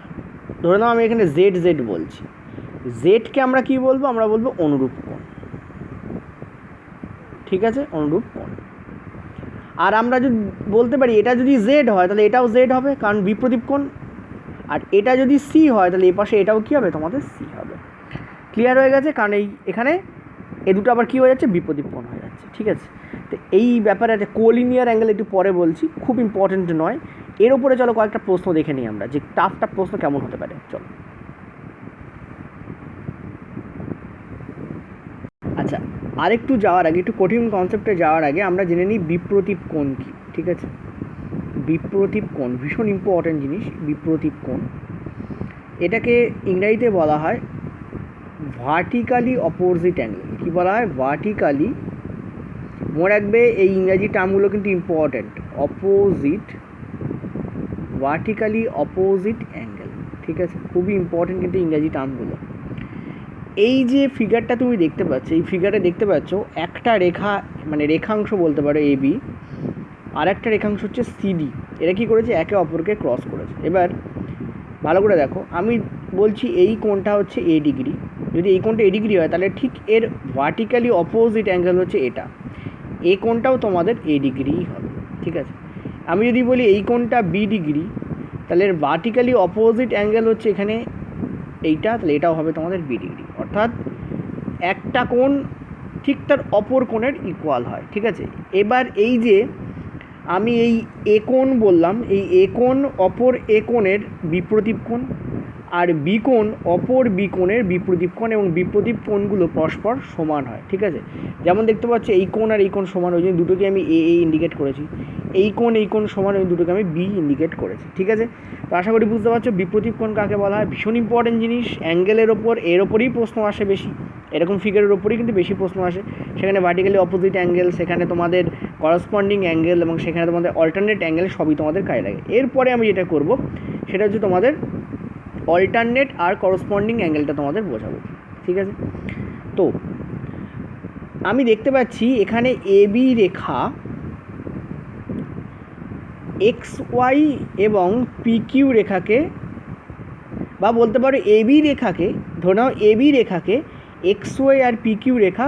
ধরে নাও আমি এখানে জেড জেড বলছি, জেডকে আমরা কি বলবো? আমরা বলবো অনুরূপ কোণ, ঠিক আছে, অনুরূপ কোণ। আর আমরা যদি বলতে পারি এটা যদি জেড হয়, তাহলে এটাও জেড হবে, কারণ বিপ্রতীপ কোণ। আর এটা যদি সি হয়, তাহলে এই পাশে এটাও কী হবে? তোমাদের সি হবে। ক্লিয়ার হয়ে গেছে? কারণ এখানে এই দুটো আবার কী হয়ে যাচ্ছে? বিপ্রতীপ কোণ হয়ে যাচ্ছে, ঠিক আছে। তো এই ব্যাপারে একটা কোলিনিয়ার অ্যাঙ্গেল একটু পরে বলছি, খুব ইম্পর্টেন্ট নয়। এর ওপরে চলো কয়েকটা প্রশ্ন দেখে নিই আমরা, যে টাফ প্রশ্ন কেমন হতে পারে। চলো, আচ্ছা, আরেকটু যাওয়ার আগে, একটু কঠিন কনসেপ্টে যাওয়ার আগে আমরা জেনে নিই বিপ্রতীপ কোণ কী, ঠিক আছে। বিপ্রতীপ কোণ ভীষণ ইম্পর্ট্যান্ট জিনিস। বিপ্রতীপ কোণ, এটাকে ইংরাজিতে বলা হয় ভার্টিক্যালি অপোজিট অ্যাঙ্গেল। কী বলা হয়? ভার্টিক্যালি, মনে রাখবে এই ইংরাজি টার্মগুলো কিন্তু important. Opposite, vertically opposite angle, ঠিক আছে, খুবই ইম্পর্ট্যান্ট কিন্তু ইংরাজি টার্মগুলো। এই যে ফিগারটা তুমি দেখতে পাচ্ছ, এই ফিগারে দেখতে পাচ্ছ একটা রেখা, মানে রেখাংশ বলতে পারো এবি, আর একটা রেখাংশ হচ্ছে সিডি। এরা কী করেছে? একে অপরকে ক্রস করেছে। এবার ভালো করে দেখো, আমি বলছি এই কোণটা হচ্ছে এ ডিগ্রি। যদি এই কোণটা এ ডিগ্রি হয়, তাহলে ঠিক এর ভার্টিক্যালি অপোজিট অ্যাঙ্গেল হচ্ছে এটা। এই কোণটাও তোমাদের এ ডিগ্রিই হবে, ঠিক আছে। আমি যদি বলি এই কোণটা বি ডিগ্রি, তাহলে এর ভার্টিক্যালি অপোজিট অ্যাঙ্গেল হচ্ছে এখানে এইটা, তাহলে এটাও হবে তোমাদের বি ডিগ্রি। অর্থাৎ একটা কোণ ঠিক তার অপর কোণের ইকুয়াল হয়, ঠিক আছে। এবার এই যে আমি এই এ কোণ বললাম, এই এ কোণ অপর এ কোণের বিপ্রতীপ কোণ, আর বি কোণ অপর বি কোণের বিপ্রতীপ কোণ, এবং বিপ্রতীপ কোণগুলো পরস্পর সমান হয়, ঠিক আছে। যেমন দেখতে পাচ্ছি এই কোণ আর এই কোণ সমান, ওই জন্য দুটোকে আমি এ ইন্ডিকেট করেছি। এই কোণ সমান, ওই দুটোকে আমি বি ইন্ডিকেট করেছি, ঠিক আছে। তো আশা করি বুঝতে পারছো বিপ্রতীপ কোণ কাকে বলা হয়। ভীষণ ইম্পর্টেন্ট জিনিস, অ্যাঙ্গেলের ওপর, এর ওপরেই প্রশ্ন আসে বেশি, এরকম ফিগারের ওপরেই কিন্তু বেশি প্রশ্ন আসে। সেখানে ভার্টিক্যালি অপোজিট অ্যাঙ্গেল, সেখানে তোমাদের করসপন্ডিং অ্যাঙ্গেল, এবং সেখানে তোমাদের অল্টারনেট অ্যাঙ্গেল, সবই তোমাদের কাজে লাগে। এরপরে আমি যেটা করব সেটা হচ্ছে তোমাদের অল্টারনেট আর করসপন্ডিং অ্যাঙ্গেলটা তোমাদের বোঝাবো, ঠিক আছে। তো আমি দেখতে পাচ্ছি এখানে এবি রেখা এক্স ওয়াই এবং পি কিউ রেখাকে, বা বলতে পারো এবি রেখাকে ধরে নাও এবি রেখাকে এক্স ওয়াই আর পি কিউ রেখা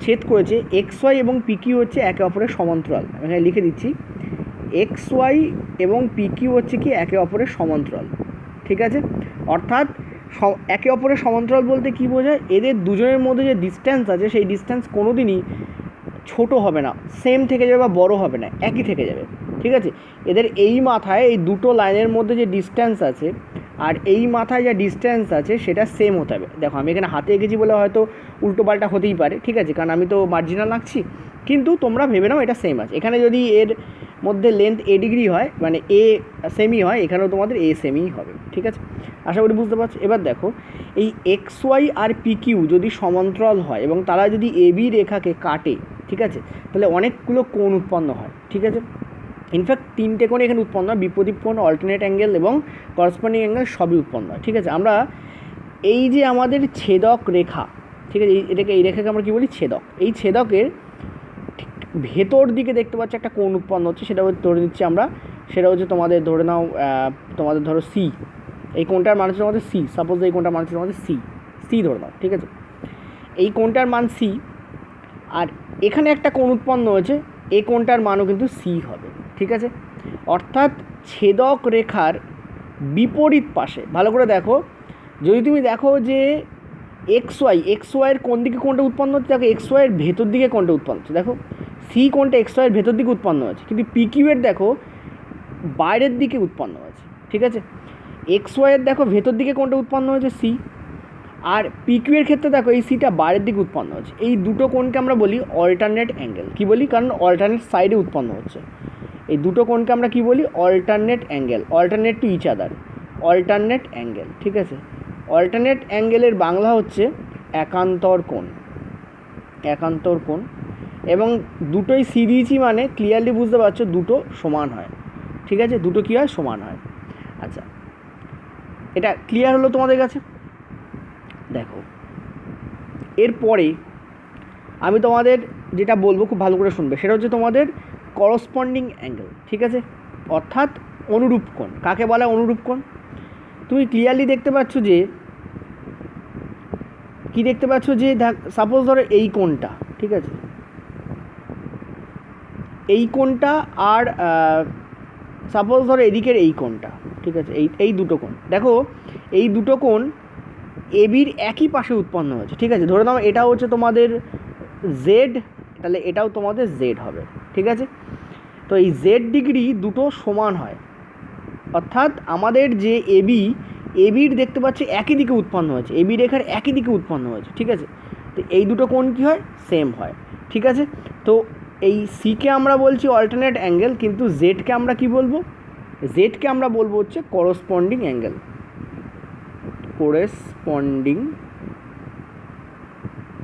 ছেদ করেছে। এক্স ওয়াই এবং পি কিউ হচ্ছে একে অপরের সমান্তরাল। আমি এখানে লিখে দিচ্ছি, এক্স ওয়াই এবং পি কিউ হচ্ছে কি একে অপরের সমান্তরাল। ঠিক আছে, অর্থাৎ একে অপরের সমান্তরাল বলতে কী বোঝায়, এদের দুজনের মধ্যে যে ডিস্ট্যান্স আছে সেই ডিস্ট্যান্স কোনো দিনই ছোটো হবে না, সেম থেকে যাবে বা বড় হবে না, একই থেকে যাবে। ঠিক আছে, এদের এই মাথায় এই দুটো লাইনের মধ্যে যে ডিস্ট্যান্স আছে আর এই মাথায় যা ডিস্ট্যান্স আছে সেটা সেম হতে হবে। দেখো আমি এখানে হাতে এঁকেছি বলে হয়তো উল্টোপাল্টা হতেই পারে, ঠিক আছে, কারণ আমি তো মার্জিনাল আঁকছি, কিন্তু তোমরা ভেবে নাও এটা সেম আছে। এখানে যদি এর মধ্যে লেন্থ এ ডিগ্রি হয়, মানে এ সেমি হয়, এখানেও তোমাদের এ সেমি হবে। ঠিক আছে, আশা করি বুঝতে পারছো। এবার দেখো, এই এক্স ওয়াই আর পি কিউ যদি সমান্তরাল হয় এবং তারা যদি এ বি রেখাকে কাটে, ঠিক আছে, তাহলে অনেকগুলো কোণ উৎপন্ন হয়। ঠিক আছে, ইনফ্যাক্ট 3টে কোণ এখানে উৎপন্ন হয়, বিপরীত কোণ, অল্টারনেট অ্যাঙ্গেল এবং করসপন্ডিং অ্যাঙ্গেল সবই উৎপন্ন হয়। ঠিক আছে, আমরা এই যে আমাদের ছেদক রেখা, ঠিক আছে, এই রেখাকে আমরা কী বলি, ছেদক। এই ছেদকের ঠিক ভেতর দিকে দেখতে পাচ্ছি একটা কোণ উৎপন্ন হচ্ছে, সেটা ধরে নিচ্ছি আমরা, সেটা হচ্ছে তোমাদের ধরে নাও, তোমাদের ধরো সি, এই কোণটার মান হচ্ছে তোমাদের সি, সাপোজ এই কোণটার মান হচ্ছে তোমাদের সি ধরে নাও। ঠিক আছে, এই কোণটার মান সি, আর এখানে একটা কোণ উৎপন্ন হয়েছে, এই কোণটার মানও কিন্তু সি হবে। ঠিক আছে, অর্থাৎ ছেদক রেখার বিপরীত পাশে, ভালো করে দেখো, যদি তুমি দেখো যে এক্স ওয়াইয়ের কোন দিকে কোণটা উৎপন্ন হচ্ছে, দেখো এক্স ওয়াইয়ের ভেতর দিকে কোণটা উৎপন্ন হচ্ছে, দেখো সি কোণটা এক্স ওয়াইয়ের ভেতর দিকে উৎপন্ন হয়েছে, কিন্তু পি কিউয়ের দেখো বাইরের দিকে উৎপন্ন হয়েছে। ঠিক আছে, এক্স ওয়াইয়ের দেখো ভেতর দিকে কোণটা উৎপন্ন হয়েছে সি, আর পি কিউ এর ক্ষেত্রে দেখো এই সিটা বাইরের দিকে উৎপন্ন হচ্ছে। এই দুটো কোণকে আমরা বলি অল্টারনেট অ্যাঙ্গেল। কী বলি, কারণ অল্টারনেট সাইডে উৎপন্ন হচ্ছে। এই দুটো কোণকে আমরা কী বলি, alternate angle, alternate to each other, alternate angle. ঠিক আছে, অল্টারনেট অ্যাঙ্গেলের বাংলা হচ্ছে একান্তর কোণ, একান্তর কোণ। এবং দুটোই সি দিয়েছি মানে ক্লিয়ারলি বুঝতে পারছো দুটো সমান হয়। ঠিক আছে, দুটো কী হয়, সমান হয়। আচ্ছা, এটা ক্লিয়ার হলো তোমাদের কাছে? দেখো, এরপরে আমি তোমাদের যেটা বলবো খুব ভালো করে শুনবে, সেটা হচ্ছে তোমাদের করসপন্ডিং অ্যাঙ্গেল। ঠিক আছে, অর্থাৎ অনুরূপ কোণ। কাকে বলা অনুরূপ কোণ? তুমি ক্লিয়ারলি দেখতে পাচ্ছ যে, কি দেখতে পাচ্ছ যে, সাপোজ ধরো এই কোণটা, ঠিক আছে, এই কোণটা, আর সাপোজ ধরো এদিকের এই কোণটা, ঠিক আছে, এই দুটো কোণ, দেখো এই দুটো কোণ এবির একই পাশে উৎপন্ন হয়েছে। ঠিক আছে, ধরে নাও এটা হচ্ছে তোমাদের জেড, তাহলে এটাও তোমাদের জেড হবে। ঠিক আছে, তো এই জেড ডিগ্রি দুটো সমান হয়, অর্থাৎ আমাদের যে এবির দেখতে পাচ্ছি একই দিকে উৎপন্ন হয়েছে, এবি রেখার একই দিকে উৎপন্ন হয়েছে। ঠিক আছে, তো এই দুটো কোণ কী হয়, সেম হয়। ঠিক আছে, তো এই সিকে আমরা বলছি অল্টারনেট অ্যাঙ্গেল, কিন্তু জেডকে আমরা কি বলবো, জেডকে আমরা বলবো হচ্ছে করসপন্ডিং অ্যাঙ্গেল, কোরেসপন্ডিং।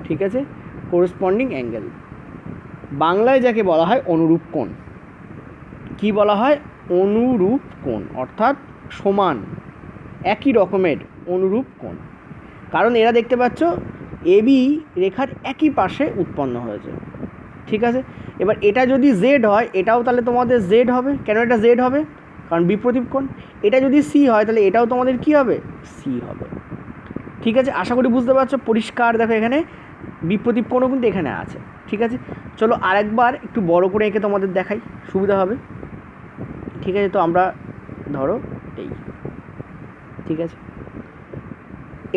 ঠিক আছে, কোরেসপন্ডিং অ্যাঙ্গেল, বাংলায় যাকে বলা হয় অনুরূপ কোণ। কি বলা হয়, অনুরূপ কোণ, অর্থাৎ সমান, একই রকমের অনুরূপ কোণ। কারণ এরা দেখতে পাচ্ছ এবি রেখার একই পাশে উৎপন্ন হয়েছে। ঠিক আছে, এবার এটা যদি জেড হয়, এটাও তাহলে তোমাদের জেড হবে। কেন এটা জেড হবে, কারণ বিপরীত কোণ। এটা যদি সি হয়, তাহলে এটাও তোমাদের কি হবে, সি হবে। ঠিক আছে, আশা করি বুঝতে পারছো, পরিষ্কার। দেখো এখানে বিপরীত কোণও কিন্তু এখানে আছে। ঠিক আছে, চলো আরেকবার একটু বড় করে এঁকে তোমাদের দেখাই, সুবিধা হবে। ঠিক আছে, তো আমরা ধরো এই, ঠিক আছে,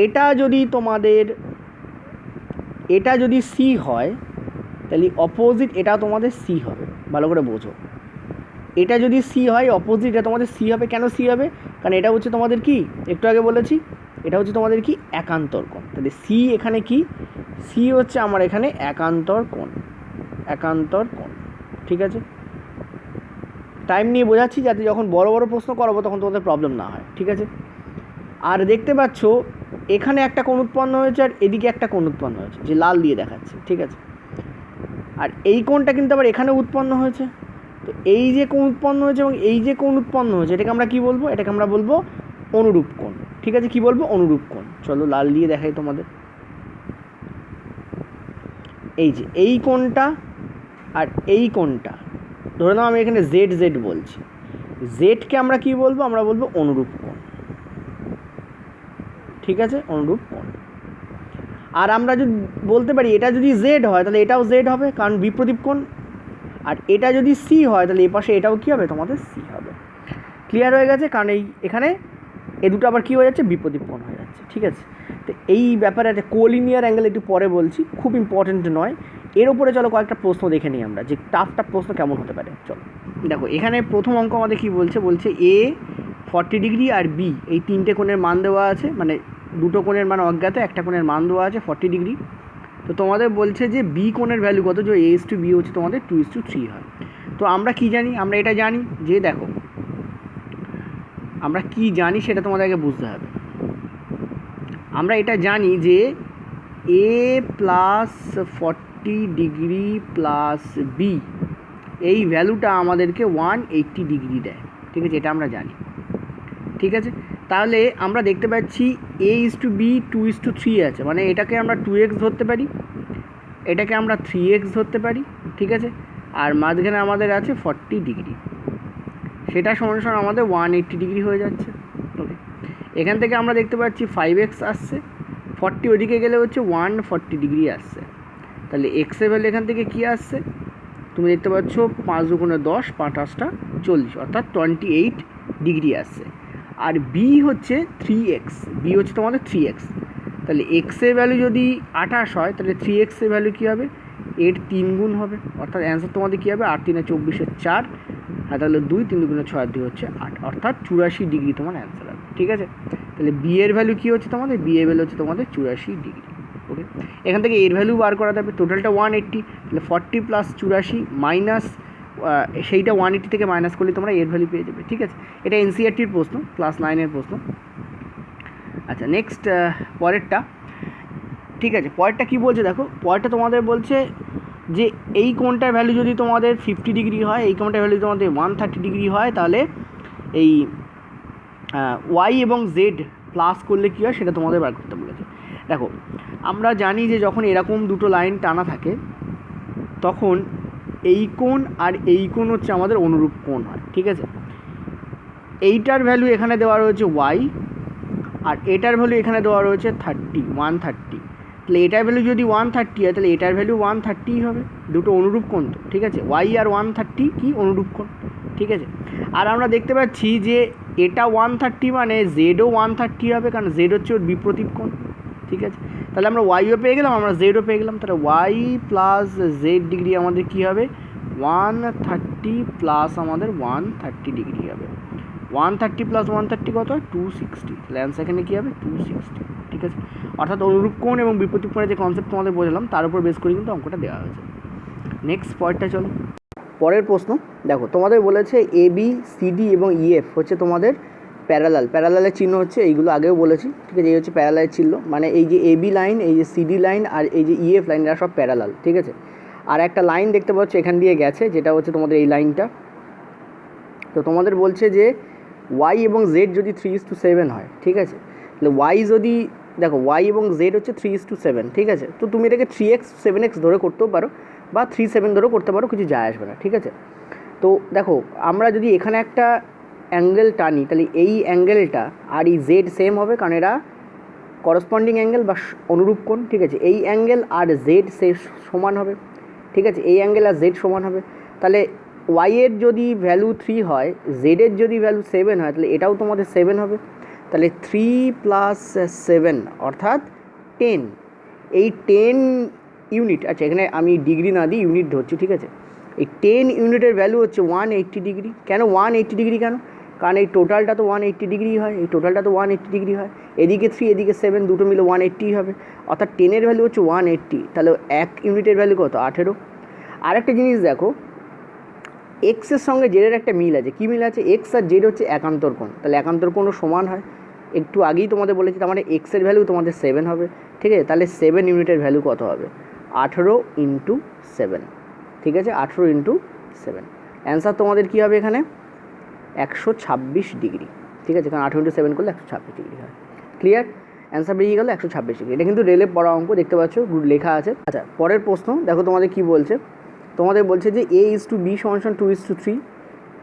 এটা যদি তোমাদের, এটা যদি সি হয়, তাহলে অপোজিট এটা তোমাদের সি হবে। ভালো করে বোঝো, এটা যদি সি হয়, অপোজিট এটা তোমাদের সি হবে। কেন সি হবে, কারণ এটা হচ্ছে তোমাদের কি, একটু আগে বলেছি, এটা হচ্ছে তোমাদের কি, একান্তর কোণ। তাহলে সি এখানে কি, সি হচ্ছে আমার এখানে একান্তর কোণ, একান্তর কোণ। ঠিক আছে, টাইম নিয়ে বোঝাচ্ছি যাতে যখন বড় বড় প্রশ্ন করাবো তখন তোমাদের প্রবলেম না হয়। ঠিক আছে, আর দেখতে পাচ্ছ এখানে একটা কোণ উৎপন্ন হয়েছে আর এদিকে একটা কোণ উৎপন্ন হয়েছে, যে লাল দিয়ে দেখাচ্ছে। ঠিক আছে, আর এই কোণটা কিন্তু আবার এখানে উৎপন্ন হয়েছে। তো এই যে কোণ উৎপন্ন হয়েছে এবং এই যে কোণ উৎপন্ন হয়েছে, এটাকে আমরা কি বলবো, এটাকে আমরা বলবো অনুরূপ কোণ। ঠিক আছে, কি বলবো, অনুরূপ কোণ। চলো লাল দিয়ে দেখাই তোমাদের। এই যে এই কোণটা আর এই কোণটা, ধরে নাও আমি এখানে জেড জেড বলছি, জেডকে আমরা কি বলবো, আমরা বলবো অনুরূপ কোণ। ঠিক আছে, অনুরূপ কোণ। আর আমরা যদি বলতে পারি এটা যদি জেড হয় তাহলে এটাও জেড হবে, কারণ বিপ্রদীপ কোণ। আর এটা যদি সি হয় তাহলে এ পাশে এটাও কী হবে, তোমাদের সি হবে। ক্লিয়ার হয়ে গেছে? কারণ এখানে এ দুটো আবার কী হয়ে যাচ্ছে, বিপ্রদীপ কোণ হয়ে যাচ্ছে। ঠিক আছে, তো এই ব্যাপারে একটা কোলিনিয়ার অ্যাঙ্গেল একটু পরে বলছি, খুব ইম্পর্টেন্ট নয়। এর ওপরে চলো কয়েকটা প্রশ্ন দেখে নিই আমরা, যে টাফ প্রশ্ন কেমন হতে পারে। চলো দেখো, এখানে প্রথম অঙ্ক আমাদের কী বলছে এ 40 ডিগ্রি আর বি এই তিনটে কোণের মান দেওয়া আছে, মানে দুটো কোণের মান অজ্ঞাত, একটা কোণের মান দেওয়া আছে 40 ডিগ্রি। তো তোমাদের বলছে যে বি কোণের ভ্যালু কত, যে A:B হচ্ছে তোমাদের 2:3 হয়। তো আমরা কি জানি, আমরা এটা জানি যে দেখো আমরা কি জানি সেটা তোমাদেরকে বুঝতে হবে। আমরা এটা জানি যে A plus 40 degree plus B এই ভ্যালুটা আমাদেরকে 180 ডিগ্রি দেয়। ঠিক আছে, এটা আমরা জানি। ঠিক আছে, তাহলে আমরা দেখতে পাচ্ছি A:B 2:3 আছে, মানে এটাকে আমরা 2x ধরতে পারি, এটাকে আমরা 3x ধরতে পারি। ঠিক আছে, আর মাঝখানে আমাদের আছে 40 ডিগ্রি, সেটা সমান সমান আমাদের 180 ডিগ্রি হয়ে যাচ্ছে। ওকে, এখান থেকে আমরা দেখতে পাচ্ছি 5x আসছে, 40 ওদিকে গেলে হচ্ছে 140 ডিগ্রি আসছে। তাহলে এক্সের ভ্যালু এখান থেকে কী আসছে, তুমি দেখতে পাচ্ছ 5 দুগুণে 10, 5 8 40, অর্থাৎ 28 ডিগ্রি আসছে। আর বি হচ্ছে 3x, বি হচ্ছে তোমাদের 3x। তাহলে এক্সের ভ্যালু যদি 28 হয় তাহলে 3x এর ভ্যালু কী হবে, এর 3 গুণ হবে, অর্থাৎ অ্যান্সার তোমাদের কী হবে 8 3 24 4, আর তাহলে 2 3 দুগুণে 6 2 হচ্ছে 8, অর্থাৎ 84 ডিগ্রি তোমার অ্যান্সার হবে। ঠিক আছে, তাহলে বি এর ভ্যালু কী হচ্ছে তোমাদের, বি এর ভ্যালু হচ্ছে তোমাদের 84 ডিগ্রি। ওকে, এখান থেকে এর ভ্যালু বার করা যাবে, টোটালটা 180, তাহলে 40 প্লাস 84 মাইনাস সেইটা 180 থেকে মাইনাস করলে তোমরা এর ভ্যালু পেয়ে যাবে। ঠিক আছে, এটা এনসিইআরটির প্রশ্ন, ক্লাস 9-এর প্রশ্ন। আচ্ছা, নেক্সট পরেরটা। ঠিক আছে, পরেরটা কী বলছে দেখো, পরেরটা তোমাদের বলছে যে এই কোণটার ভ্যালু যদি তোমাদের 50 ডিগ্রি হয়, এই কোণটার ভ্যালু তোমাদের 130 ডিগ্রি হয়, তাহলে এই ওয়াই এবং জেড প্লাস করলে কী হয় সেটা তোমাদের বার করতে বলেছে। দেখো, আমরা জানি যে যখন এরকম দুটো লাইন টানা থাকে তখন এই কোণ আর এই কোণ হচ্ছে আমাদের অনুরূপ কোণ হয়। ঠিক আছে, এইটার ভ্যালু এখানে দেওয়া রয়েছে ওয়াই, আর এটার ভ্যালু এখানে দেওয়া রয়েছে 130। তাহলে এটার ভ্যালু যদি 130 হয় তাহলে এটার ভ্যালু 130 হবে, দুটো অনুরূপ কোণ তো। ঠিক আছে, ওয়াই আর 130 কি অনুরূপ কোণ। ঠিক আছে, আর আমরা দেখতে পাচ্ছি যে এটা 130 মানে জেডও 130 হবে, কারণ জেড হচ্ছে ওর বিপ্রতীপ কোণ। ঠিক আছে, তাহলে আমরা ওয়াইও পেয়ে গেলাম, আমরা জেডও পেয়ে গেলাম। তাহলে ওয়াই প্লাস জেড ডিগ্রি আমাদের কী হবে, 130 প্লাস আমাদের 130 ডিগ্রি হবে। 130 প্লাস 130 কত হয়, 260। তাহলে অ্যান্সার এখানে কী হবে, 260। ঠিক আছে, অর্থাৎ অনুরূপ কোণ এবং বিপরীত কোণের যে কনসেপ্ট তোমাদের বোঝালাম তার উপর বেস করে কিন্তু অঙ্কটা দেওয়া হয়েছে। নেক্সট পয়েন্টটা চলো, পরের প্রশ্ন। দেখো, তোমাদের বলেছে এ বি সি ডি এবং ইএফ হচ্ছে তোমাদের প্যারালাল, প্যারালালের চিহ্ন হচ্ছে এইগুলো আগেও বলেছি। ঠিক আছে, এই হচ্ছে প্যারালালের চিহ্ন, মানে এই যে এ বি লাইন, এই যে সিডি লাইন আর এই যে ইএফ লাইন, এরা সব প্যারালাল। ঠিক আছে, আর একটা লাইন দেখতে পাচ্ছ এখান দিয়ে গেছে, যেটা হচ্ছে তোমাদের এই লাইনটা। তো তোমাদের বলছে যে ওয়াই এবং জেড যদি 3:7 হয়, ঠিক আছে, তাহলে ওয়াই যদি দেখো ওয়াই এবং জেড হচ্ছে 3:7, ঠিক আছে, তো তুমি এটাকে 3x 7x ধরে করতেও পারো বা 3 7 ধরেও করতে পারো, কিছু যায় আসবে না। ঠিক আছে, তো দেখো আমরা যদি এখানে একটা অ্যাঙ্গেল টানি তাহলে এই অ্যাঙ্গেলটা আর এই জেড সেম হবে, কারণ এরা করসপন্ডিং অ্যাঙ্গেল বা অনুরূপ কোণ। ঠিক আছে, এই অ্যাঙ্গেল আর জেড সমান হবে। ঠিক আছে, এই অ্যাঙ্গেল আর জেড সমান হবে। তাহলে ওয়াইয়ের যদি ভ্যালু 3 হয়, জেডের যদি ভ্যালু 7 হয়, তাহলে এটাও তোমাদের 7 হবে। তাহলে 3 + 7 অর্থাৎ 10। এই 10 ইউনিট, আচ্ছা এখানে আমি ডিগ্রি না দিই ইউনিট ধরছি। ঠিক আছে, এই 10 ইউনিটের ভ্যালু হচ্ছে 180 ডিগ্রি। কেন 180 ডিগ্রি কেন, কারণ এই টোটালটা তো 180 ডিগ্রি হয়, এই টোটালটা তো 180 ডিগ্রি হয়, এদিকে 3 এদিকে 7 দুটো মিলে 180 হবে, অর্থাৎ 10-এর ভ্যালু হচ্ছে 180। তাহলে 1 ইউনিটের ভ্যালু কত, 18। আরেকটা জিনিস দেখো, এক্সের সঙ্গে জেডের একটা মিল আছে। কী মিল আছে, এক্স আর জেড হচ্ছে একান্তর কোণ, তাহলে একান্তর কোণও সমান হয়। একটু আগেই তোমাদের বলেছি, তার মানে এক্সের ভ্যালু তোমাদের 7 হবে। ঠিক আছে, তাহলে 7 ইউনিটের ভ্যালু কত হবে, 18 × 7। ঠিক আছে, 18 × 7, অ্যান্সার তোমাদের কী হবে এখানে 126 ডিগ্রি। ঠিক আছে, কারণ 18 × 7 করলে 126 ডিগ্রি হয়। ক্লিয়ার, অ্যান্সার বেরিয়ে গেল 126 ডিগ্রি। এটা কিন্তু রেলে পড়া অঙ্ক, দেখতে পাচ্ছ লেখা আছে। আচ্ছা, পরের প্রশ্ন দেখো, তোমাদের কী বলছে, তোমাদের বলছে যে A:B = 2:3,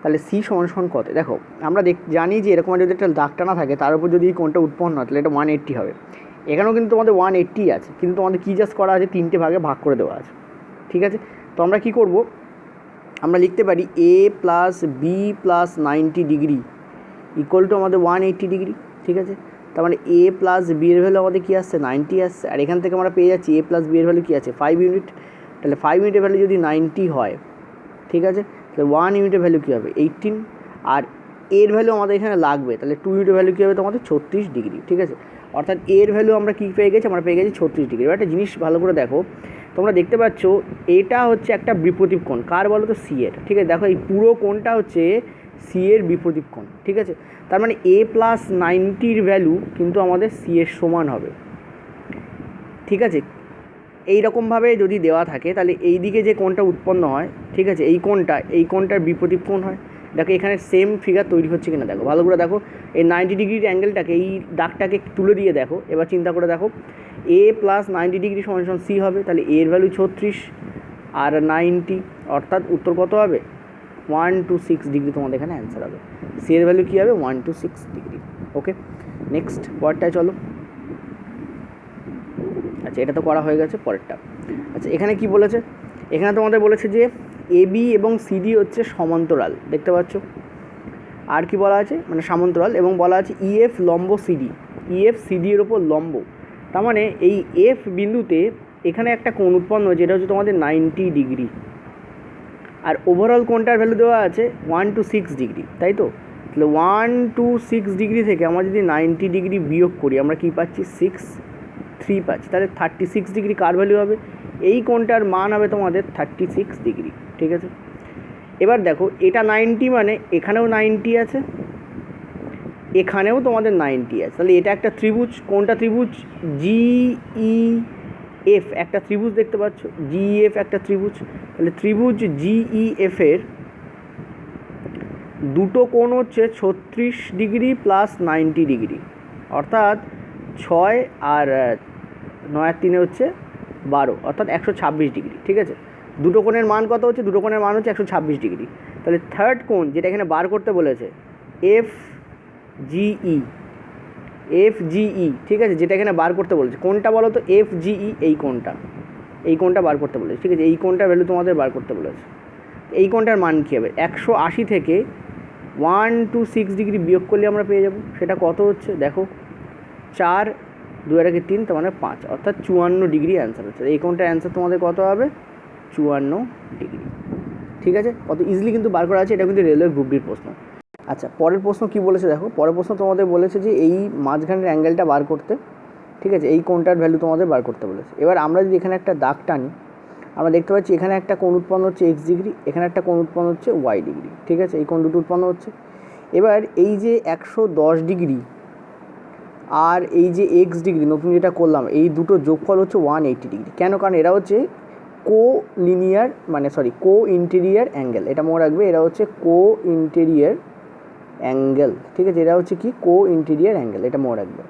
তাহলে C = কত। দেখো, আমরা জানি যে এরকম যদি একটা দাগ টানা থাকে তার উপর যদি এই কোণটা উৎপন্ন হয় তাহলে এটা 180 হবে। এখানেও কিন্তু তোমাদের 180 আছে, কিন্তু তোমাদের কী জাস্ট করা আছে, 3টে ভাগে ভাগ করে দেওয়া আছে। ঠিক আছে, তো আমরা কী করব, আমরা লিখতে পারি A plus B plus 90 degree equal to আমাদের 180 ডিগ্রি। ঠিক আছে, তার মানে এ প্লাস বি এর ভ্যালু আমাদের কী আসছে, 90 আসছে। আর এখান থেকে আমরা পেয়ে যাচ্ছি এ প্লাস বি এর ভ্যালু কী আছে, 5 ইউনিট। তাহলে 5 ইউনিটের ভ্যালু যদি 90 হয়, ঠিক আছে, তাহলে 1 ইউনিটের ভ্যালু কী হবে, 18। আর এর ভ্যালু আমাদের এখানে লাগবে, তাহলে 2 ইউনিটের ভ্যালু কী হবে তোমাদের, 36 ডিগ্রি। ঠিক আছে, অর্থাৎ এর ভ্যালু আমরা কী পেয়ে গেছি, আমরা পেয়ে গেছি 36 ডিগ্রি। এবার একটা জিনিস ভালো করে দেখো, তোমরা দেখতে পাচ্ছ এটা হচ্ছে একটা বিপরীত কোণ, কার বলো তো, সি এর। ঠিক আছে, দেখো এই পুরো কোণটা হচ্ছে সি এর বিপরীত কোণ। ঠিক আছে, তার মানে এ প্লাস 90-র ভ্যালু কিন্তু আমাদের সি এর সমান হবে। ঠিক আছে, এই রকমভাবে যদি দেওয়া থাকে তাহলে এই দিকে যে কোণটা উৎপন্ন হয়, ঠিক আছে, এই কোণটার বিপরীত কোণ হয়। দেখো এখানে সেম ফিগার তৈরি হচ্ছে কিনা দেখো, ভালো করে দেখো, এই 90 ডিগ্রির অ্যাঙ্গেলটাকে, এই দাগটাকে তুলে দিয়ে দেখো, এবার চিন্তা করে দেখো, এ প্লাস 90 ডিগ্রি সমান সমান সি হবে, তাহলে এর ভ্যালু 36 আর 90, অর্থাৎ উত্তর কত হবে, 126 ডিগ্রি তোমাদের এখানে অ্যান্সার হবে। সি এর ভ্যালু কী হবে, 126 ডিগ্রি। ওকে, নেক্সট পরেরটায় চলো। আচ্ছা, এটা তো করা হয়ে গেছে, পরেরটা। আচ্ছা, এখানে কি বলেছে, এখানে তোমাদের বলেছে যে এ বি এবং সিডি হচ্ছে সমান্তরাল, দেখতে পাচ্ছ। আর কি বলা আছে, মানে সমান্তরাল, এবং বলা আছে ইএফ লম্ব সিডি, ইএফ সিডি এর ওপর লম্ব। তার মানে এই এফ বিন্দুতে এখানে একটা কোণ উৎপন্ন হয়েছে, এটা হচ্ছে তোমাদের 90 ডিগ্রি। আর ওভারঅল কোণটার ভ্যালু দেওয়া আছে 126 ডিগ্রি, তাই তো। তাহলে 126 ডিগ্রি থেকে আমরা যদি 90 ডিগ্রি বিয়োগ করি, আমরা কী পাচ্ছি, 6-3 পাচ্ছি। তাহলে 36 ডিগ্রি কার ভ্যালু হবে, এই কোণটার মান হবে তোমাদের 36 ডিগ্রি। ঠিক আছে, এবার দেখো এটা 90 মানে এখানেও 90 আছে, এখানেও তোমাদের 90 আছে। তাহলে এটা একটা ত্রিভুজ, কোনটা ত্রিভুজ, জিইএফ একটা ত্রিভুজ, দেখতে পাচ্ছ, জিইএফ একটা ত্রিভুজ। তাহলে ত্রিভুজ জিইএফের দুটো কোণ হচ্ছে 36 ডিগ্রি প্লাস 90 ডিগ্রি, অর্থাৎ 6 আর 9 আর 3 হচ্ছে 12, অর্থাৎ 126 ডিগ্রি। ঠিক আছে, দুটো কোণের মান কত হচ্ছে, দুটো কোণের মান হচ্ছে 126 ডিগ্রি। তাহলে থার্ড কোণ যেটা এখানে বার করতে বলেছে, এফজিই, ঠিক আছে, যেটা এখানে বার করতে বলেছে, কোনটা বলো তো, এফজিই, এই কোণটা বার করতে বলেছে। ঠিক আছে, এই কোণটার ভ্যালু তোমাদের বার করতে বলেছে। এই কোণটার মান কী হবে, 180 থেকে 126 ডিগ্রি বিয়োগ করলে আমরা পেয়ে যাব, সেটা কত হচ্ছে দেখো, 4, 2 আর 3, তার মানে 5, অর্থাৎ 54 ডিগ্রি অ্যান্সার হচ্ছে। এই কোণটার অ্যান্সার তোমাদের কত হবে, 54 ডিগ্রি। ঠিক আছে, কত ইজিলি কিন্তু বার করা আছে, এটা কিন্তু রেলওয়ে গ্রুপ ডির প্রশ্ন। আচ্ছা, পরের প্রশ্ন কি বলেছে দেখো, পরের প্রশ্ন তোমাদের বলেছে যে এই মাঝখানের অ্যাঙ্গেলটা বার করতে। ঠিক আছে, এই কোণটার ভ্যালু তোমাদের বার করতে বলেছে। এবার আমরা যদি এখানে একটা দাগ টানি, আমরা দেখতে পাচ্ছি এখানে একটা কোণ উৎপন্ন হচ্ছে এক্স ডিগ্রি, এখানে একটা কোণ উৎপন্ন হচ্ছে ওয়াই ডিগ্রি। ঠিক আছে, এই কোণ দুটো উৎপন্ন হচ্ছে। এবার এই যে 110 ডিগ্রি আর এই যে এক্স ডিগ্রি নতুন যেটা করলাম, এই দুটো যোগফল হচ্ছে 180 ডিগ্রি। কেন, কারণ এরা হচ্ছে কো ইন্টেরিয়ার অ্যাঙ্গেল, এটা মনে রাখবে, এরা হচ্ছে কো ইন্টেরিয়ার অ্যাঙ্গেল। ঠিক আছে, এরা হচ্ছে কি, কো ইন্টেরিয়ার অ্যাঙ্গেল, এটা মনে রাখবে।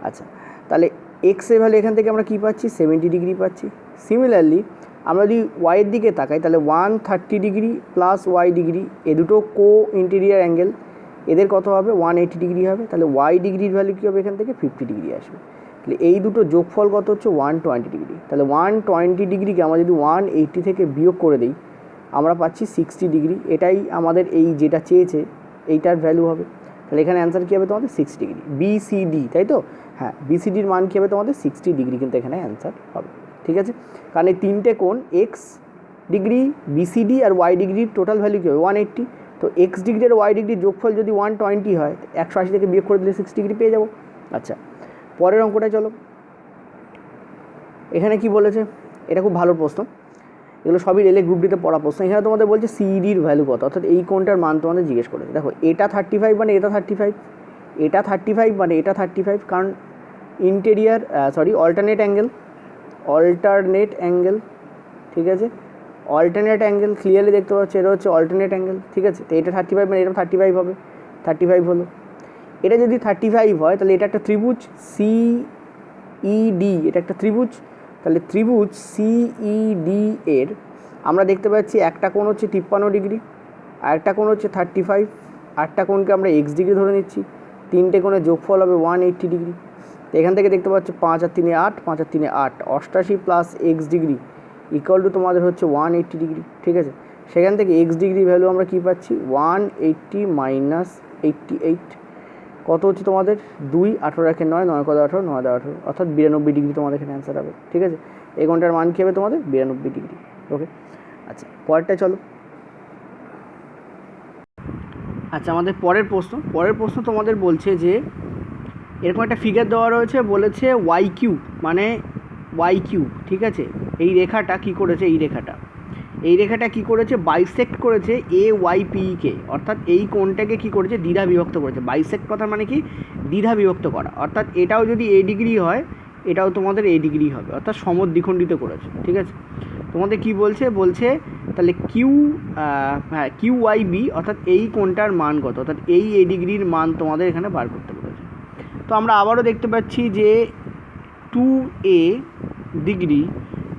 আচ্ছা, তাহলে এক্সের ভ্যালু এখান থেকে আমরা কী পাচ্ছি, 70 ডিগ্রি পাচ্ছি। সিমিলারলি আমরা যদি ওয়াইয়ের দিকে তাকাই, তাহলে 130 ডিগ্রি প্লাস ওয়াই ডিগ্রি, এ দুটো কো ইন্টেরিয়ার অ্যাঙ্গেল, এদের কত হবে, 180 ডিগ্রি হবে। তাহলে ওয়াই ডিগ্রির ভ্যালু কী হবে, এখান থেকে 50 ডিগ্রি আসবে। তাহলে এই দুটো যোগফল কত হচ্ছে, 120 ডিগ্রি। তাহলে 120 ডিগ্রিকে আমরা যদি 180 থেকে বিয়োগ করে দিই, আমরা পাচ্ছি 60 ডিগ্রি। এটাই আমাদের এই যেটা চেয়েছে এইটার ভ্যালু হবে। তাহলে এখানে অ্যান্সার কী হবে তোমাদের, 60 ডিগ্রি, বিসিডি, তাই তো। হ্যাঁ, বিসিডির মান কী হবে তোমাদের, 60 ডিগ্রি কিন্তু এখানে অ্যান্সার হবে। ঠিক আছে, কারণ এই তিনটে কোণ এক্স ডিগ্রি, বিসিডি আর ওয়াই ডিগ্রির টোটাল ভ্যালু কী হবে, 180। তো এক্স ডিগ্রি আর ওয়াই ডিগ্রির যোগফল যদি 120 হয়, 180 থেকে বিয়োগ করে দিলে 60 ডিগ্রি পেয়ে যাবো। আচ্ছা, পরের অঙ্কটায় চলো। এখানে কি বলেছে, এটা খুব ভালো প্রশ্ন, এগুলো সবই রেলে গ্রুপ ডিতে পড়া প্রশ্ন। এখানে তোমাদের বলছে সিডির ভ্যালু কত, অর্থাৎ এই কোণটার মান তোমাদের জিজ্ঞেস করেছে। দেখো এটা 35 মানে এটা 35, এটা 35 মানে এটা 35, কারণ অল্টারনেট অ্যাঙ্গেল। ঠিক আছে, অল্টারনেট অ্যাঙ্গেল ক্লিয়ারলি দেখতে পাচ্ছ, এটা হচ্ছে অল্টারনেট অ্যাঙ্গেল। ঠিক আছে, তো এটা 35 মানে এটা 35 হবে, 35 হলো। এটা যদি 35 হয় তাহলে এটা একটা ত্রিভুজ সিইডি, এটা একটা ত্রিভুজ। তাহলে ত্রিভুজ সিইডি এর আমরা দেখতে পাচ্ছি একটা কোণ হচ্ছে 53 ডিগ্রি, আর একটা কোণ হচ্ছে 35, আটটা কোণকে আমরা এক্স ডিগ্রি ধরে নিচ্ছি, তিনটে কোণের যোগফল হবে 180 ডিগ্রি। তো এখান থেকে দেখতে পাচ্ছ 5 আর 3 8, 5 আর 3 8, 88 plus x degree equal two তোমাদের হচ্ছে 180 ডিগ্রি। ঠিক আছে, সেখান থেকে এক্স ডিগ্রি ভ্যালু আমরা কী পাচ্ছি 180 মাইনাস 88, কত হচ্ছে তোমাদের 2, 18 রাখে 9, 9 কত 18, 9 18, অর্থাৎ 92 ডিগ্রি তোমাদের এখানে অ্যান্সার হবে। ঠিক আছে, এই ঘন্টার মান কী হবে তোমাদের 92 ডিগ্রি। ওকে, আচ্ছা পরেরটা চলো। আচ্ছা আমাদের পরের প্রশ্ন তোমাদের বলছে যে এরকম একটা ফিগার দেওয়া রয়েছে, বলেছে ওয়াই কিউব মানে ওয়াই কিউব। ঠিক আছে, এই রেখাটা কি করেছে, এই রেখাটা কি করেছে বাইসেক্ট করেছে এ ওয়াই পিকে, অর্থাৎ এই কোণটাকে কি করেছে দ্বিধা বিভক্ত করেছে। বাইসেক্ট কথা মানে কি দ্বিধা বিভক্ত করা, অর্থাৎ এটাও যদি এ ডিগ্রি হয় এটাও তোমাদের এ ডিগ্রি হবে, অর্থাৎ সমদ্বিখণ্ডিত করেছে। ঠিক আছে, তোমাদের কি বলছে তাহলে কিউ ওয়াই বি, অর্থাৎ এই কোণটার মান কত, অর্থাৎ এই এ ডিগ্রির মান তোমাদের এখানে বার করতে বলেছে। তো আমরা আবারও দেখতে পাচ্ছি যে 2a ডিগ্রি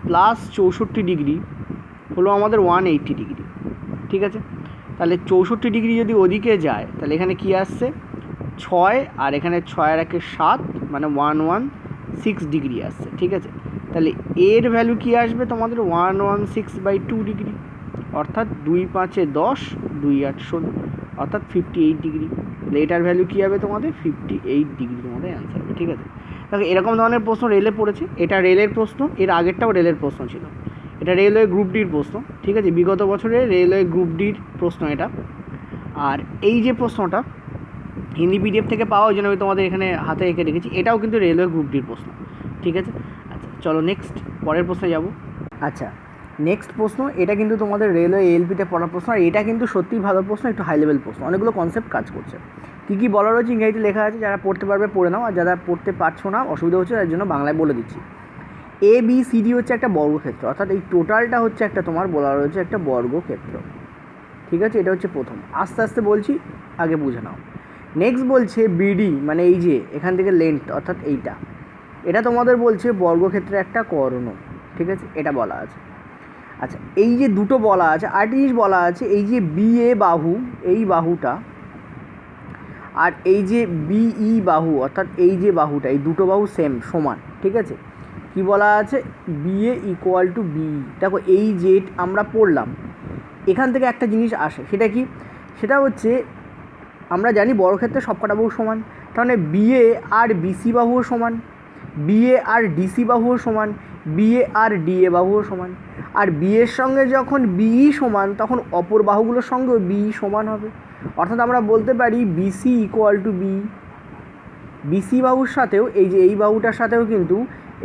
প্লাস 64 ডিগ্রি হলো আমাদের 180 ডিগ্রি। ঠিক আছে, তাহলে 64 ডিগ্রি যদি ওদিকে যায় তাহলে এখানে কি আসছে 6, আর এখানে 6 আর 1 7, মানে 116 ডিগ্রি আসছে। ঠিক আছে, তাহলে এর ভ্যালু কি আসবে তোমাদের 116/2 ডিগ্রি, অর্থাৎ 2 5 10, 2 8 16, অর্থাৎ 58 ডিগ্রি। তাহলে এটার ভ্যালু কী হবে তোমাদের 58 ডিগ্রি তোমাদের অ্যান্সার হবে। ঠিক আছে, দেখো এরকম ধরনের প্রশ্ন রেলে পড়েছে, এটা রেলের প্রশ্ন, এর আগেরটাও রেলের প্রশ্ন ছিল, এটা রেলওয়ে গ্রুপ ডির প্রশ্ন। ঠিক আছে, বিগত বছরে রেলওয়ে গ্রুপ ডির প্রশ্ন এটা। আর এই যে প্রশ্নটা হিন্দি পিডিএফ থেকে পাওয়া, ওই জন্য আমি তোমাদের এখানে হাতে এঁকে রেখেছি, এটাও কিন্তু রেলওয়ে গ্রুপ ডির প্রশ্ন। ঠিক আছে, আচ্ছা চলো নেক্সট পরের প্রশ্নে যাব। আচ্ছা নেক্সট প্রশ্ন, এটা কিন্তু তোমাদের রেলওয়ে এলপিতে পড়ার প্রশ্ন, আর এটা কিন্তু সত্যিই ভালো প্রশ্ন, একটু হাই লেভেল প্রশ্ন, অনেকগুলো কনসেপ্ট কাজ করছে। কী বলা রয়েছে ইংরেজিতে লেখা আছে, যারা পড়তে পারবে পড়ে নাও, আর যারা পড়তে পারছো না অসুবিধা হচ্ছে তার জন্য বাংলায় বলে দিচ্ছি। এ বি সি ডি হচ্ছে একটা বর্গক্ষেত্র, অর্থাৎ এই টোটালটা হচ্ছে একটা তোমার বলা রয়েছে একটা বর্গক্ষেত্র। ঠিক আছে, এটা হচ্ছে প্রথম, আস্তে আস্তে বলছি, আগে বুঝে নাও। নেক্সট বলছে বিডি মানে এই যে এখান থেকে লেন্থ, অর্থাৎ এইটা, এটা তোমাদের বলছে বর্গক্ষেত্রে একটা কর্ণ। ঠিক আছে, এটা বলা আছে। আচ্ছা এই যে দুটো বলা আছে, আরেকটি জিনিস বলা আছে, এই যে বিএ বাহু, এই বাহুটা, আর এই যে বিই বাহু, অর্থাৎ এই যে বাহুটা, এই দুটো বাহু সেম সমান। ঠিক আছে, কি বলা আছে বিএ ইকুয়াল টু বিই। দেখো এই যে আমরা পড়লাম, এখান থেকে একটা জিনিস আসে, সেটা কি, সেটা হচ্ছে আমরা জানি বর্গক্ষেত্রে সবকটা বাহু সমান, তাহলে বিএ আর বিসি বাহুও সমান, বিএ আর ডিসি বাহুও সমান, বিএ আর ডিএ বাহুও সমান। আর বিএর সঙ্গে যখন বিই সমান তখন অপর বাহুগুলোর সঙ্গেও বিই সমান হবে, অর্থাৎ আমরা বলতে পারি BC equal to B. BC বাহুর সাথেও এই যে এই বাহুটার সাথেও কিন্তু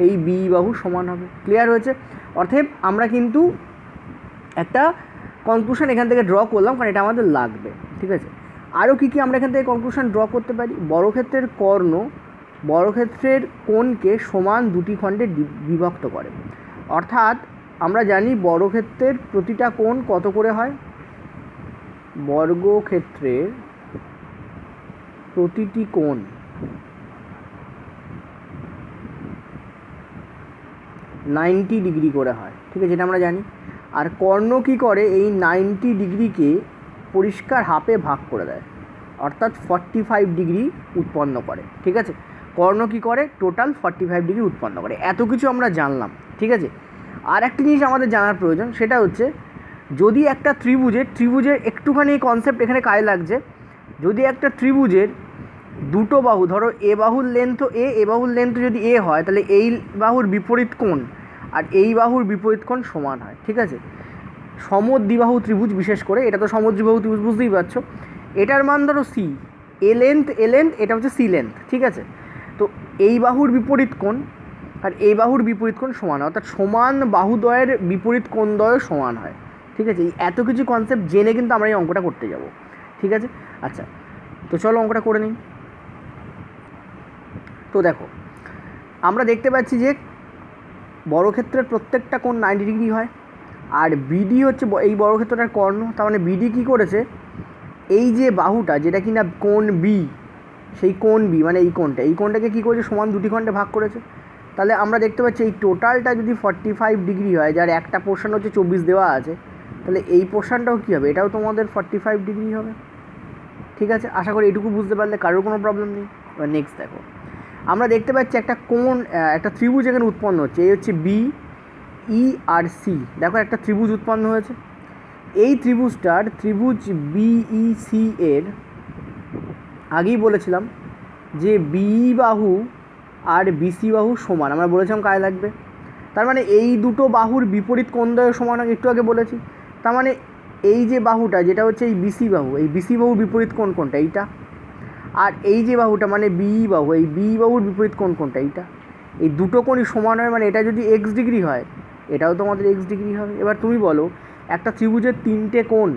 এই বি বাহু সমান হবে। ক্লিয়ার হয়েছে? অর্থাৎ আমরা কিন্তু একটা কনক্লুশন এখান থেকে ড্র করলাম, কারণ এটা আমাদের লাগবে। ঠিক আছে, আরও কী কী আমরা এখান থেকে কনক্লুশন ড্র করতে পারি, বর্গক্ষেত্রের কর্ণ বর্গক্ষেত্রের কোণকে সমান দুটি খণ্ডে বিভক্ত করে, অর্থাৎ আমরা জানি বর্গক্ষেত্রের প্রতিটা কোণ কত করে হয়, বর্গক্ষেত্রের প্রতিটি কোণ 90 ডিগ্রি করে হয়। ঠিক আছে, যেটা আমরা জানি। আর কর্ণ কী করে, এই 90 ডিগ্রিকে পরিষ্কার হাফে ভাগ করে দেয়, অর্থাৎ 45 ডিগ্রি উৎপন্ন করে। ঠিক আছে, কর্ণ কী করে টোটাল 45 ডিগ্রি উৎপন্ন করে। এত কিছু আমরা জানলাম। ঠিক আছে, আর একটা জিনিস আমাদের জানার প্রয়োজন, সেটা হচ্ছে যদি একটা ত্রিভুজের একটুখানি কনসেপ্ট এখানে কাজে লাগছে, যদি একটা ত্রিভুজের দুটো বাহু, ধরো এ বাহুর লেন্থ এ বাহুর লেন্থ যদি এ হয়, তাহলে এই বাহুর বিপরীত কোণ আর এই বাহুর বিপরীত কোণ সমান হয়। ঠিক আছে, সমদ্বিবাহু ত্রিভুজ বিশেষ করে, এটা তো সমদ্বিবাহু ত্রিভুজ বুঝতেই পারছো, এটার মান ধরো সি, এ লেন্থ এটা হচ্ছে সি লেন্থ। ঠিক আছে, তো এই বাহুর বিপরীত কোণ আর এই বাহুর বিপরীত কোণ সমান হয়, অর্থাৎ সমান বাহুদ্বয়ের বিপরীত কোণদ্বয় সমান হয়। ঠিক আছে, এই এত কিছু কনসেপ্ট জেনে কিন্তু আমরা এই অঙ্কটা করতে যাব। ঠিক আছে, আচ্ছা তো চলো অঙ্কটা করে নিই। তো দেখো আমরা দেখতে পাচ্ছি যে বর্গক্ষেত্রের প্রত্যেকটা কোণ 90 ডিগ্রি হয়, আর বিডি হচ্ছে এই বর্গক্ষেত্রটার কর্ণ। তার মানে বিডি কী করেছে, এই যে বাহুটা যেটা কিনা কোণ বি, সেই কোণ বি মানে এই কোণটাকে কী করেছে সমান দুটি খণ্ডে ভাগ করেছে। তাহলে আমরা দেখতে পাচ্ছি এই টোটালটা যদি 45 ডিগ্রি হয়, যার একটা পোর্শন হচ্ছে 24 দেওয়া আছে, তাহলে এই পোর্শনটাও কী হবে, এটাও তোমাদের 45 ডিগ্রি হবে। ঠিক আছে, আশা করি এটুকু বুঝতে পারলে কারোর কোনো প্রবলেম নেই। এবার নেক্সট দেখো, আমরা দেখতে পাচ্ছি একটা কোণ, একটা ত্রিভুজ এখানে উৎপন্ন হচ্ছে। এই হচ্ছে বি, ই আর সি। দেখো একটা ত্রিভুজ উৎপন্ন হয়েছে। এই ত্রিভুজটার, ত্রিভুজ বিইসি এর আগেই বলেছিলাম যে বিই বাহু আর বিসি বাহু সমান। আমরা বলেছিলাম কাজে লাগবে। তার মানে এই দুটো বাহুর বিপরীত কোণদ্বয় সমান, একটু আগে বলেছি। তার মানে এই যে বাহুটা, যেটা হচ্ছে এই বিসি বাহু, এই বিসি বাহুর বিপরীত কোণ কোনটা? এইটা। আর এই যে বাহুটা মানে বিই বাহু, এই বিই বাহুর বিপরীত কোণ কোনটা? এইটা। এই দুটো কোণই সমান হয়, মানে এটা যদি এক্স ডিগ্রি হয়, এটাও তো আমাদের এক্স ডিগ্রি হবে। এবার তুমি বলো একটা ত্রিভুজের তিনটে কোণ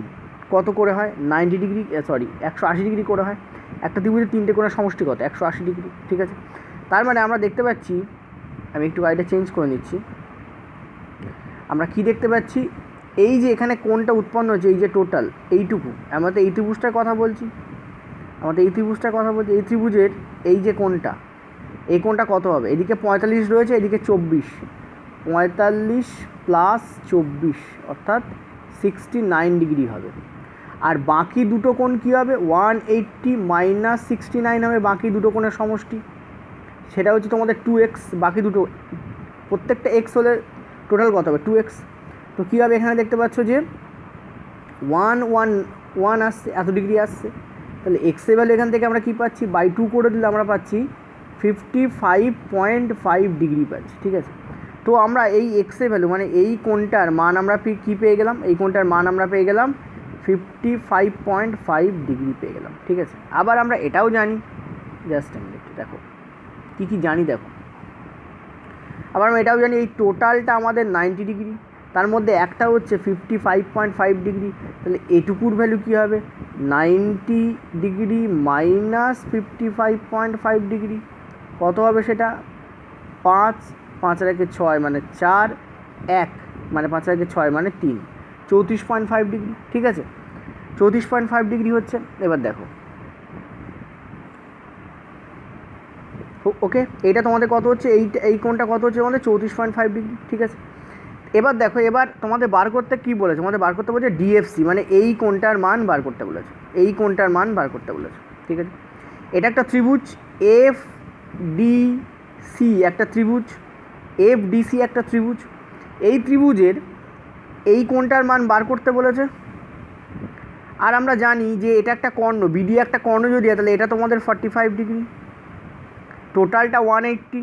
কত করে হয়? 90 ডিগ্রি, 180 ডিগ্রি করে হয়। একটা ত্রিভুজের তিনটে কোণের সমষ্টি কত? 180 ডিগ্রি। ঠিক আছে, তার মানে আমরা দেখতে পাচ্ছি, আমি একটু গাড়িটা চেঞ্জ করে নিচ্ছি। আমরা কি দেখতে পাচ্ছি? এই যে এখানে কোণটা উৎপন্ন হচ্ছে, এই যে টোটাল এইটুকু, আমরা তো এই ত্রিভুজটার কথা বলছি, এই ত্রিভুজের এই যে কোণটা, এই কোণটা কত হবে? এদিকে 45 রয়েছে, এদিকে 24, 45 প্লাস 24 অর্থাৎ 69 ডিগ্রি হবে। আর বাকি দুটো কোণ কী হবে? 180 মাইনাস 69 হবে বাকি দুটো কোণের সমষ্টি। সেটা হচ্ছে তোমাদের 2x। বাকি দুটো প্রত্যেকটা এক্স হলে টোটাল কত হবে? 2x। তো কী হবে? এখানে দেখতে পাচ্ছ যে 1 আসছে, এত ডিগ্রি আসছে। তাহলে এক্সের ভ্যালু এখান থেকে আমরা কী পাচ্ছি? বাই 2 করে দিলে আমরা পাচ্ছি 55.5 ডিগ্রি পাচ্ছি। ঠিক আছে, তো আমরা এই এক্সের ভ্যালু মানে এই কোণটার মান আমরা কী পেয়ে গেলাম? এই কোণটার মান আমরা পেয়ে গেলাম 55.5 ডিগ্রি পেয়ে গেলাম। ঠিক আছে, আবার আমরা এটাও জানি, জাস্ট দেখো কী কী জানি দেখো। আবার আমরা এটাও জানি এই টোটালটা আমাদের 90 ডিগ্রি, তার মধ্যে একটা হচ্ছে 55.5 ডিগ্রি। তাহলে এটুকুর ভ্যালু কী হবে? 90 ডিগ্রি মাইনাস 55.5 ডিগ্রি কত হবে? সেটা 5, 5 আর 1 6 মানে 4, 1 মানে 5 আর 1 6 মানে 3, 34.5 ডিগ্রি। ঠিক আছে, 34.5 ডিগ্রি হচ্ছে। এবার দেখো, ওকে, এইটা তোমাদের কত হচ্ছে? এই কোণটা কত হচ্ছে তোমাদের? 34.5 ডিগ্রি। ঠিক আছে, এবার দেখো, এবার তোমাদের বার করতে কী বলেছে? তোমাদের বার করতে বলেছে ডিএফসি, মানে এই কোণটার মান বার করতে বলেছে, এই কোণটার মান বার করতে বলেছে। ঠিক আছে, এটা একটা ত্রিভুজ এফ ডি সি, একটা ত্রিভুজ এফ ডিসি, একটা ত্রিভুজ। এই ত্রিভুজের এই কোণটার মান বার করতে বলেছে। আর আমরা জানি যে এটা একটা কর্ণ, বিডি একটা কর্ণ যদি হয়, তাহলে এটা তোমাদের 45 ডিগ্রি, টোটালটা 180,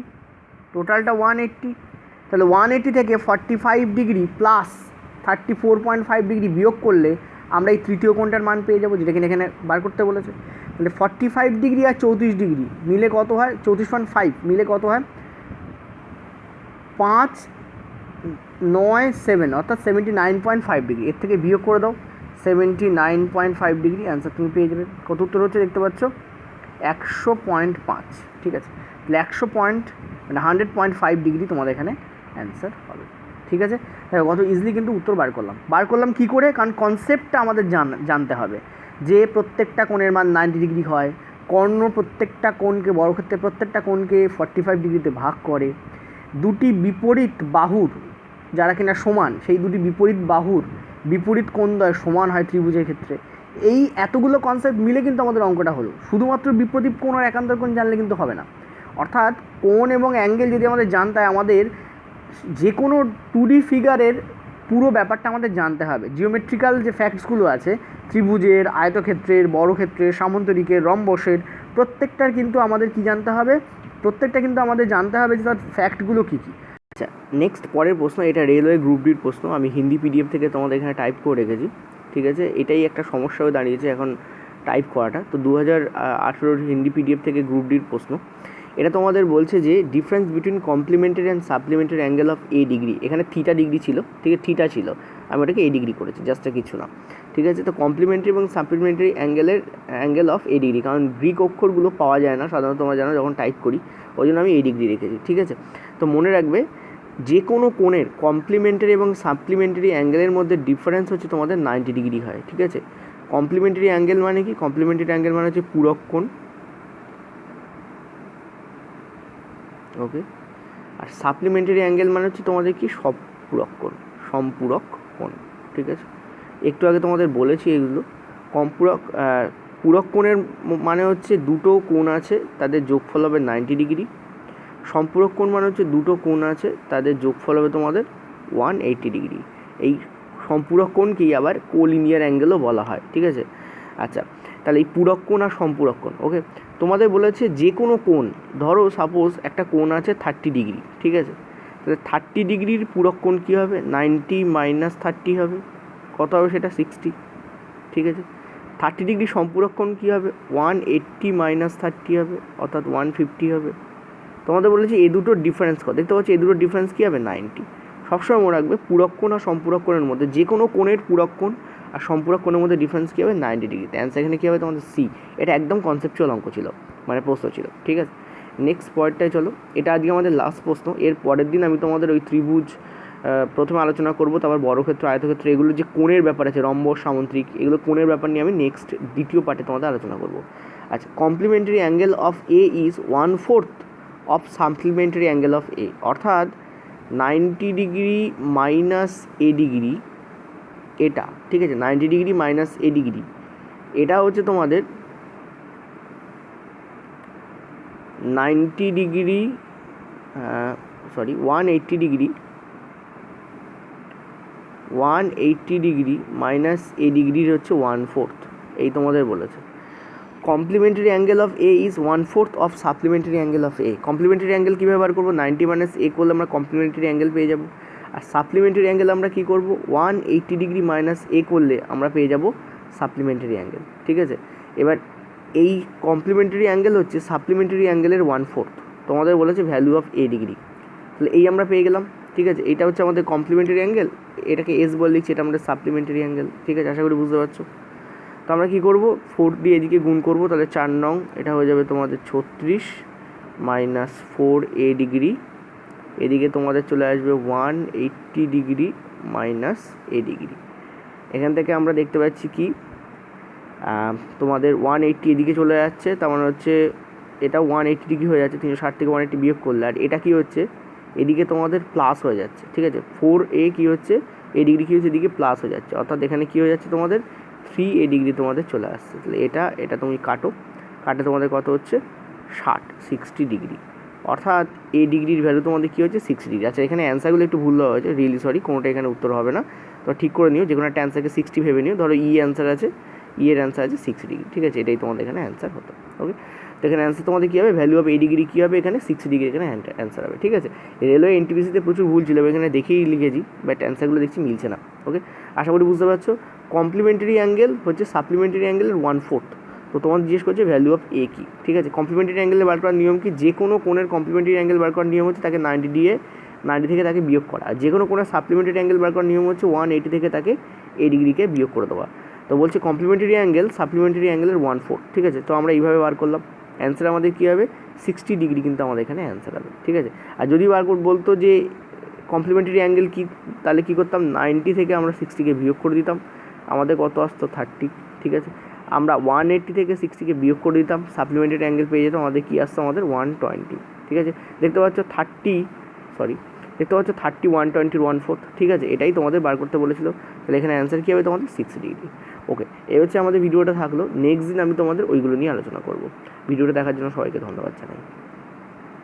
তাহলে 180 থেকে 45 ডিগ্রি প্লাস 34.5 ডিগ্রি বিয়োগ করলে আমরা এই তৃতীয় কোণটার মান পেয়ে যাবো, যেটা কিনা এখানে বার করতে বলেছে। তাহলে 45 ডিগ্রি আর 34 ডিগ্রি মিলে কত হয়? 34.5 মিলে কত হয়? 5, 9, 7 অর্থাৎ 79.5 ডিগ্রি। এর থেকে বিয়োগ করে দাও 79.5 ডিগ্রি, অ্যান্সার তুমি পেয়ে যাবে। কত উত্তর হচ্ছে দেখতে পাচ্ছ? 100.5। ঠিক আছে, তাহলে 100.5 ডিগ্রি তোমাদের এখানে অ্যান্সার হবে। ঠিক আছে, দেখো কত ইজিলি কিন্তু উত্তর বার করলাম কী করে? কারণ কনসেপ্টটা আমাদের জানতে হবে যে প্রত্যেকটা কোণের মান 90 ডিগ্রি হয়, কর্ণ প্রত্যেকটা কোণকে, বর্গক্ষেত্রে প্রত্যেকটা কোণকে 45 ডিগ্রিতে ভাগ করে, দুটি বিপরীত বাহুর যারা কিনা সমান, সেই দুটি বিপরীত বাহুর বিপরীত কোণদ্বয় সমান হয় ত্রিভুজের ক্ষেত্রে। এই এতগুলো কনসেপ্ট মিলে কিন্তু আমাদের অঙ্কটা হলো। শুধুমাত্র বিপরীত কোণ আর একান্তর কোণ জানলে কিন্তু হবে না। অর্থাৎ কোণ এবং অ্যাঙ্গেল যদি আমাদের জানতে হয়, আমাদের যে কোনো 2D ফিগারের পুরো ব্যাপারটা আমাদের জানতে হবে। জিওমেট্রিক্যাল যে ফ্যাক্টসগুলো আছে, ত্রিভুজের, আয়তক্ষেত্রের, বর্গক্ষেত্রের, সামন্তরিকের, রম্বসের, প্রত্যেকটার কিন্তু আমাদের কি জানতে হবে? প্রত্যেকটা কিন্তু আমাদের জানতে হবে যে তার ফ্যাক্টগুলো কী কী। আচ্ছা, নেক্সট পরের প্রশ্ন, এটা রেলওয়ে গ্রুপ ডির প্রশ্ন। আমি হিন্দি পিডিএফ থেকে তোমাদের এখানে টাইপ করে রেখেছি। ঠিক আছে, এটাই একটা সমস্যা হয়ে দাঁড়িয়েছে এখন টাইপ করাটা। তো 2018 হিন্দি পিডিএফ থেকে গ্রুপ ডির প্রশ্ন। এটা তোমাদের বলছে যে difference between complementary and supplementary angle of a degree. এখানে থিটা ডিগ্রি ছিল, ঠিক আছে, থিটা ছিল, আমি ওটাকে এ ডিগ্রি করেছি, জাস্ট কিছু না। ঠিক আছে, তো কমপ্লিমেন্টারি এবং supplementary angle of a degree, কারণ গ্রিক অক্ষরগুলো পাওয়া যায় না সাধারণত, তোমরা জানো, যখন টাইপ করি, ওই জন্য আমি এ ডিগ্রি রেখেছি। ঠিক আছে, তো মনে রাখবে যে কোনো কোণের কমপ্লিমেন্টারি এবং সাপ্লিমেন্টারি অ্যাঙ্গেলের মধ্যে ডিফারেন্স হচ্ছে তোমাদের 90 ডিগ্রি হয়। ঠিক আছে, কমপ্লিমেন্টারি অ্যাঙ্গেল মানে কি? কমপ্লিমেন্টারি অ্যাঙ্গেল মানে হচ্ছে পূরক কোণ, ওকে। আর সাপ্লিমেন্টারি অ্যাঙ্গেল মানে হচ্ছে তোমাদের কি? সম্পূরক কোণ। ঠিক আছে, একটু আগে তোমাদের বলেছি এগুলো। পূরক কোণের মানে হচ্ছে দুটো কোণ আছে তাদের যোগফল হবে 90 ডিগ্রি। সম্পূরক কোণ মানে হচ্ছে দুটো কোণ আছে তাদের যোগফল হবে তোমাদের 180 ডিগ্রি। এই সম্পূরক কোণকেই আবার কোলিনিয়ার অ্যাঙ্গেলও বলা হয়, ঠিক আছে। আচ্ছা, তাহলে এই পূরক কোণ আর সম্পূরক কোণ, ওকে। তোমাদের বলেছে যে কোনো কোণ, ধরো সাপোজ একটা কোণ আছে 30 ডিগ্রি, ঠিক আছে। তাহলে 30 ডিগ্রির পূরক কোণ কী হবে? 90 মাইনাস 30 হবে, কত হবে সেটা? 60, ঠিক আছে। 30 ডিগ্রি সম্পূরক কোণ কী হবে? 180 মাইনাস 30 হবে, অর্থাৎ 150 হবে। তোমাদের বলেছি এই দুটোর ডিফারেন্স কত, দেখতে পাচ্ছি এই দুটোর ডিফারেন্স কী হবে? 90। সবসময় মনে রাখবে পূরক কোণ আর সম্পূরক কোণের মধ্যে যে কোনো কোণের পূরক কোণ আর সম্পূরক কোণের মধ্যে ডিফারেন্স কী হবে? 90 ডিগ্রি। অ্যান্সার এখানে কী হবে তোমাদের? সি। এটা একদম কনসেপচুয়াল অঙ্ক ছিল, মানে প্রশ্ন ছিল, ঠিক আছে। নেক্সট পয়েন্টটায় চলো, এটা আজকে আমাদের লাস্ট প্রশ্ন। এর পরের দিন আমি তোমাদের ওই ত্রিভুজ প্রথমে আলোচনা করবো, তারপর বর্গক্ষেত্র, আয়তক্ষেত্র, এগুলো যে কোণের ব্যাপার আছে, রম্বস, সামুদ্রিক, এগুলো কোণের ব্যাপার নিয়ে আমি নেক্সট দ্বিতীয় পার্টে তোমাদের আলোচনা করবো। আচ্ছা, complementary angle of A is 1/4 of supplementary angle of A, অর্থাৎ 90 ডিগ্রি মাইনাস এ ডিগ্রি, এটা ঠিক আছে, 90 ডিগ্রি মাইনাস এ ডিগ্রি, এটা হচ্ছে তোমাদের 90 ডিগ্রি 180 ডিগ্রি, 180 ডিগ্রি মাইনাস এ ডিগ্রির হচ্ছে 1/4, এই তোমাদের বলেছে। Complimentary angle of A is 1/4 of supplementary angle of A. Complimentary angle কীভাবে বার করবো? 90 মাইনাস এ করলে আমরা কমপ্লিমেন্টারি অ্যাঙ্গেল পেয়ে যাবো। আর সাপ্লিমেন্টারি অ্যাঙ্গেল আমরা কী করবো? 180 ডিগ্রি মাইনাস এ করলে আমরা পেয়ে যাবো সাপ্লিমেন্টারি অ্যাঙ্গেল, ঠিক আছে। এবার এই কমপ্লিমেন্টারি অ্যাঙ্গেল হচ্ছে সাপ্লিমেন্টারি অ্যাঙ্গেলের 1/4, তোমাদের বলেছে ভ্যালু অফ এ ডিগ্রি, তাহলে এই আমরা পেয়ে গেলাম, ঠিক আছে। এটা হচ্ছে আমাদের কমপ্লিমেন্টারি অ্যাঙ্গেল, এটাকে এস বলে লিখছি, এটা আমাদের সাপ্লিমেন্টারি অ্যাঙ্গেল, ঠিক আছে। আশা করি বুঝতে পারছো। তো আমরা কী করবো? 4 দিয়ে এদিকে গুণ করবো, তাহলে 4 নং, এটা হয়ে যাবে তোমাদের 36 মাইনাস 4 এ ডিগ্রি, এদিকে তোমাদের চলে আসবে 180 ডিগ্রি মাইনাস এ ডিগ্রি। এখান থেকে আমরা দেখতে পাচ্ছি কি তোমাদের 180 এদিকে চলে যাচ্ছে, তার মানে হচ্ছে এটা 180 ডিগ্রি হয়ে যাচ্ছে, 360 থেকে 180 বিয়োগ করলে, আর এটা কী হচ্ছে? এদিকে তোমাদের প্লাস হয়ে যাচ্ছে, ঠিক আছে। 4a কী হচ্ছে? এ ডিগ্রি কী হচ্ছে? এদিকে প্লাস হয়ে যাচ্ছে, অর্থাৎ এখানে কী হয়ে যাচ্ছে তোমাদের 3 এ ডিগ্রি তোমাদের চলে আসছে। তাহলে এটা তুমি কাটে তোমাদের কত হচ্ছে? 60 ডিগ্রি, অর্থাৎ এ ডিগ্রির ভ্যালু তোমাদের কী হচ্ছে? 60 ডিগ্রি। আচ্ছা, এখানে অ্যান্সারগুলো একটু ভুল দেওয়া হয়েছে, রিয়েলি সরি, কোনোটা এখানে উত্তর হবে না, তো ঠিক করে নিও, যে কোনো একটা অ্যান্সারকে 60 ভেবে নিও। ধরো ই অ্যান্সার আছে, ই এর অ্যান্সার আছে 6 ডিগ্রি, ঠিক আছে, এটাই তোমাদের এখানে অ্যান্সার হতো, ওকে। তো এখানে অ্যান্সার তোমাদের কী হবে? ভ্যালু অফ এ ডিগ্রি কী হবে? এখানে 60 ডিগ্রি এখানে অ্যান্সার হবে, ঠিক আছে। রেলওয়ে এনটিপিসিতে প্রচুর ভুল ছিল, এখানে দেখেই লিখেছি, বাট অ্যান্সারগুলো দেখছি মিলছে না, ওকে। আশা করি বুঝতে পারছো। কমপ্লিমেন্টারি অ্যাঙ্গেল হচ্ছে সাপ্লিমেন্টারি অ্যাঙ্গেলের 1/4, তো তোমার জিজ্ঞেস করছে ভ্যালু অফ এ কী, ঠিক আছে। কমপ্লিমেন্টারি অ্যাঙ্গেলে বার করার নিয়ম কি? যে কোনো কোণের কমপ্লিমেন্টারি অ্যাঙ্গেল বার করার নিয়ম হচ্ছে তাকে 90 থেকে তাকে বিয়োগ করা, আর যে কোনো কোণের সাপ্লিমেন্টারি অ্যাঙ্গেল বার করার নিয়ম হচ্ছে 180 থেকে তাকে এ ডিগ্রিকে বিয়োগ করে দেওয়া। তো বলছে কমপ্লিমেন্টারি অ্যাঙ্গেল সাপ্লিমেন্টারি অ্যাঙ্গেলের 1/4, ঠিক আছে। তো আমরা এইভাবে বার করলাম, অ্যান্সার আমাদের কী হবে? 60 ডিগ্রি কিন্তু আমাদের এখানে অ্যান্সার হবে, ঠিক আছে। আর যদি বার বলতো যে কমপ্লিমেন্টারি অ্যাঙ্গেল কী, তাহলে কী করতাম? 90 থেকে আমরা 60কে বিয়োগ করে দিতাম, আমাদের কত আসতো? 30, ঠিক আছে। আমরা 180 থেকে 60কে বিয়োগ করে দিতাম, সাপ্লিমেন্টারি অ্যাঙ্গেল পেয়ে যেতাম, আমাদের কী আসতো? আমাদের 120, ঠিক আছে। দেখতে পাচ্ছ 30, 120 1/4, ঠিক আছে। এটাই তোমাদের বার করতে বলেছিল, তাহলে এখানে অ্যান্সার কী হবে তোমাদের? 6 ডিগ্রি, ওকে। এই হচ্ছে আমাদের ভিডিওটা থাকলো, নেক্সট দিন আমি তোমাদের ওইগুলো নিয়ে আলোচনা করব। ভিডিওটা দেখার জন্য সবাইকে ধন্যবাদ জানাই।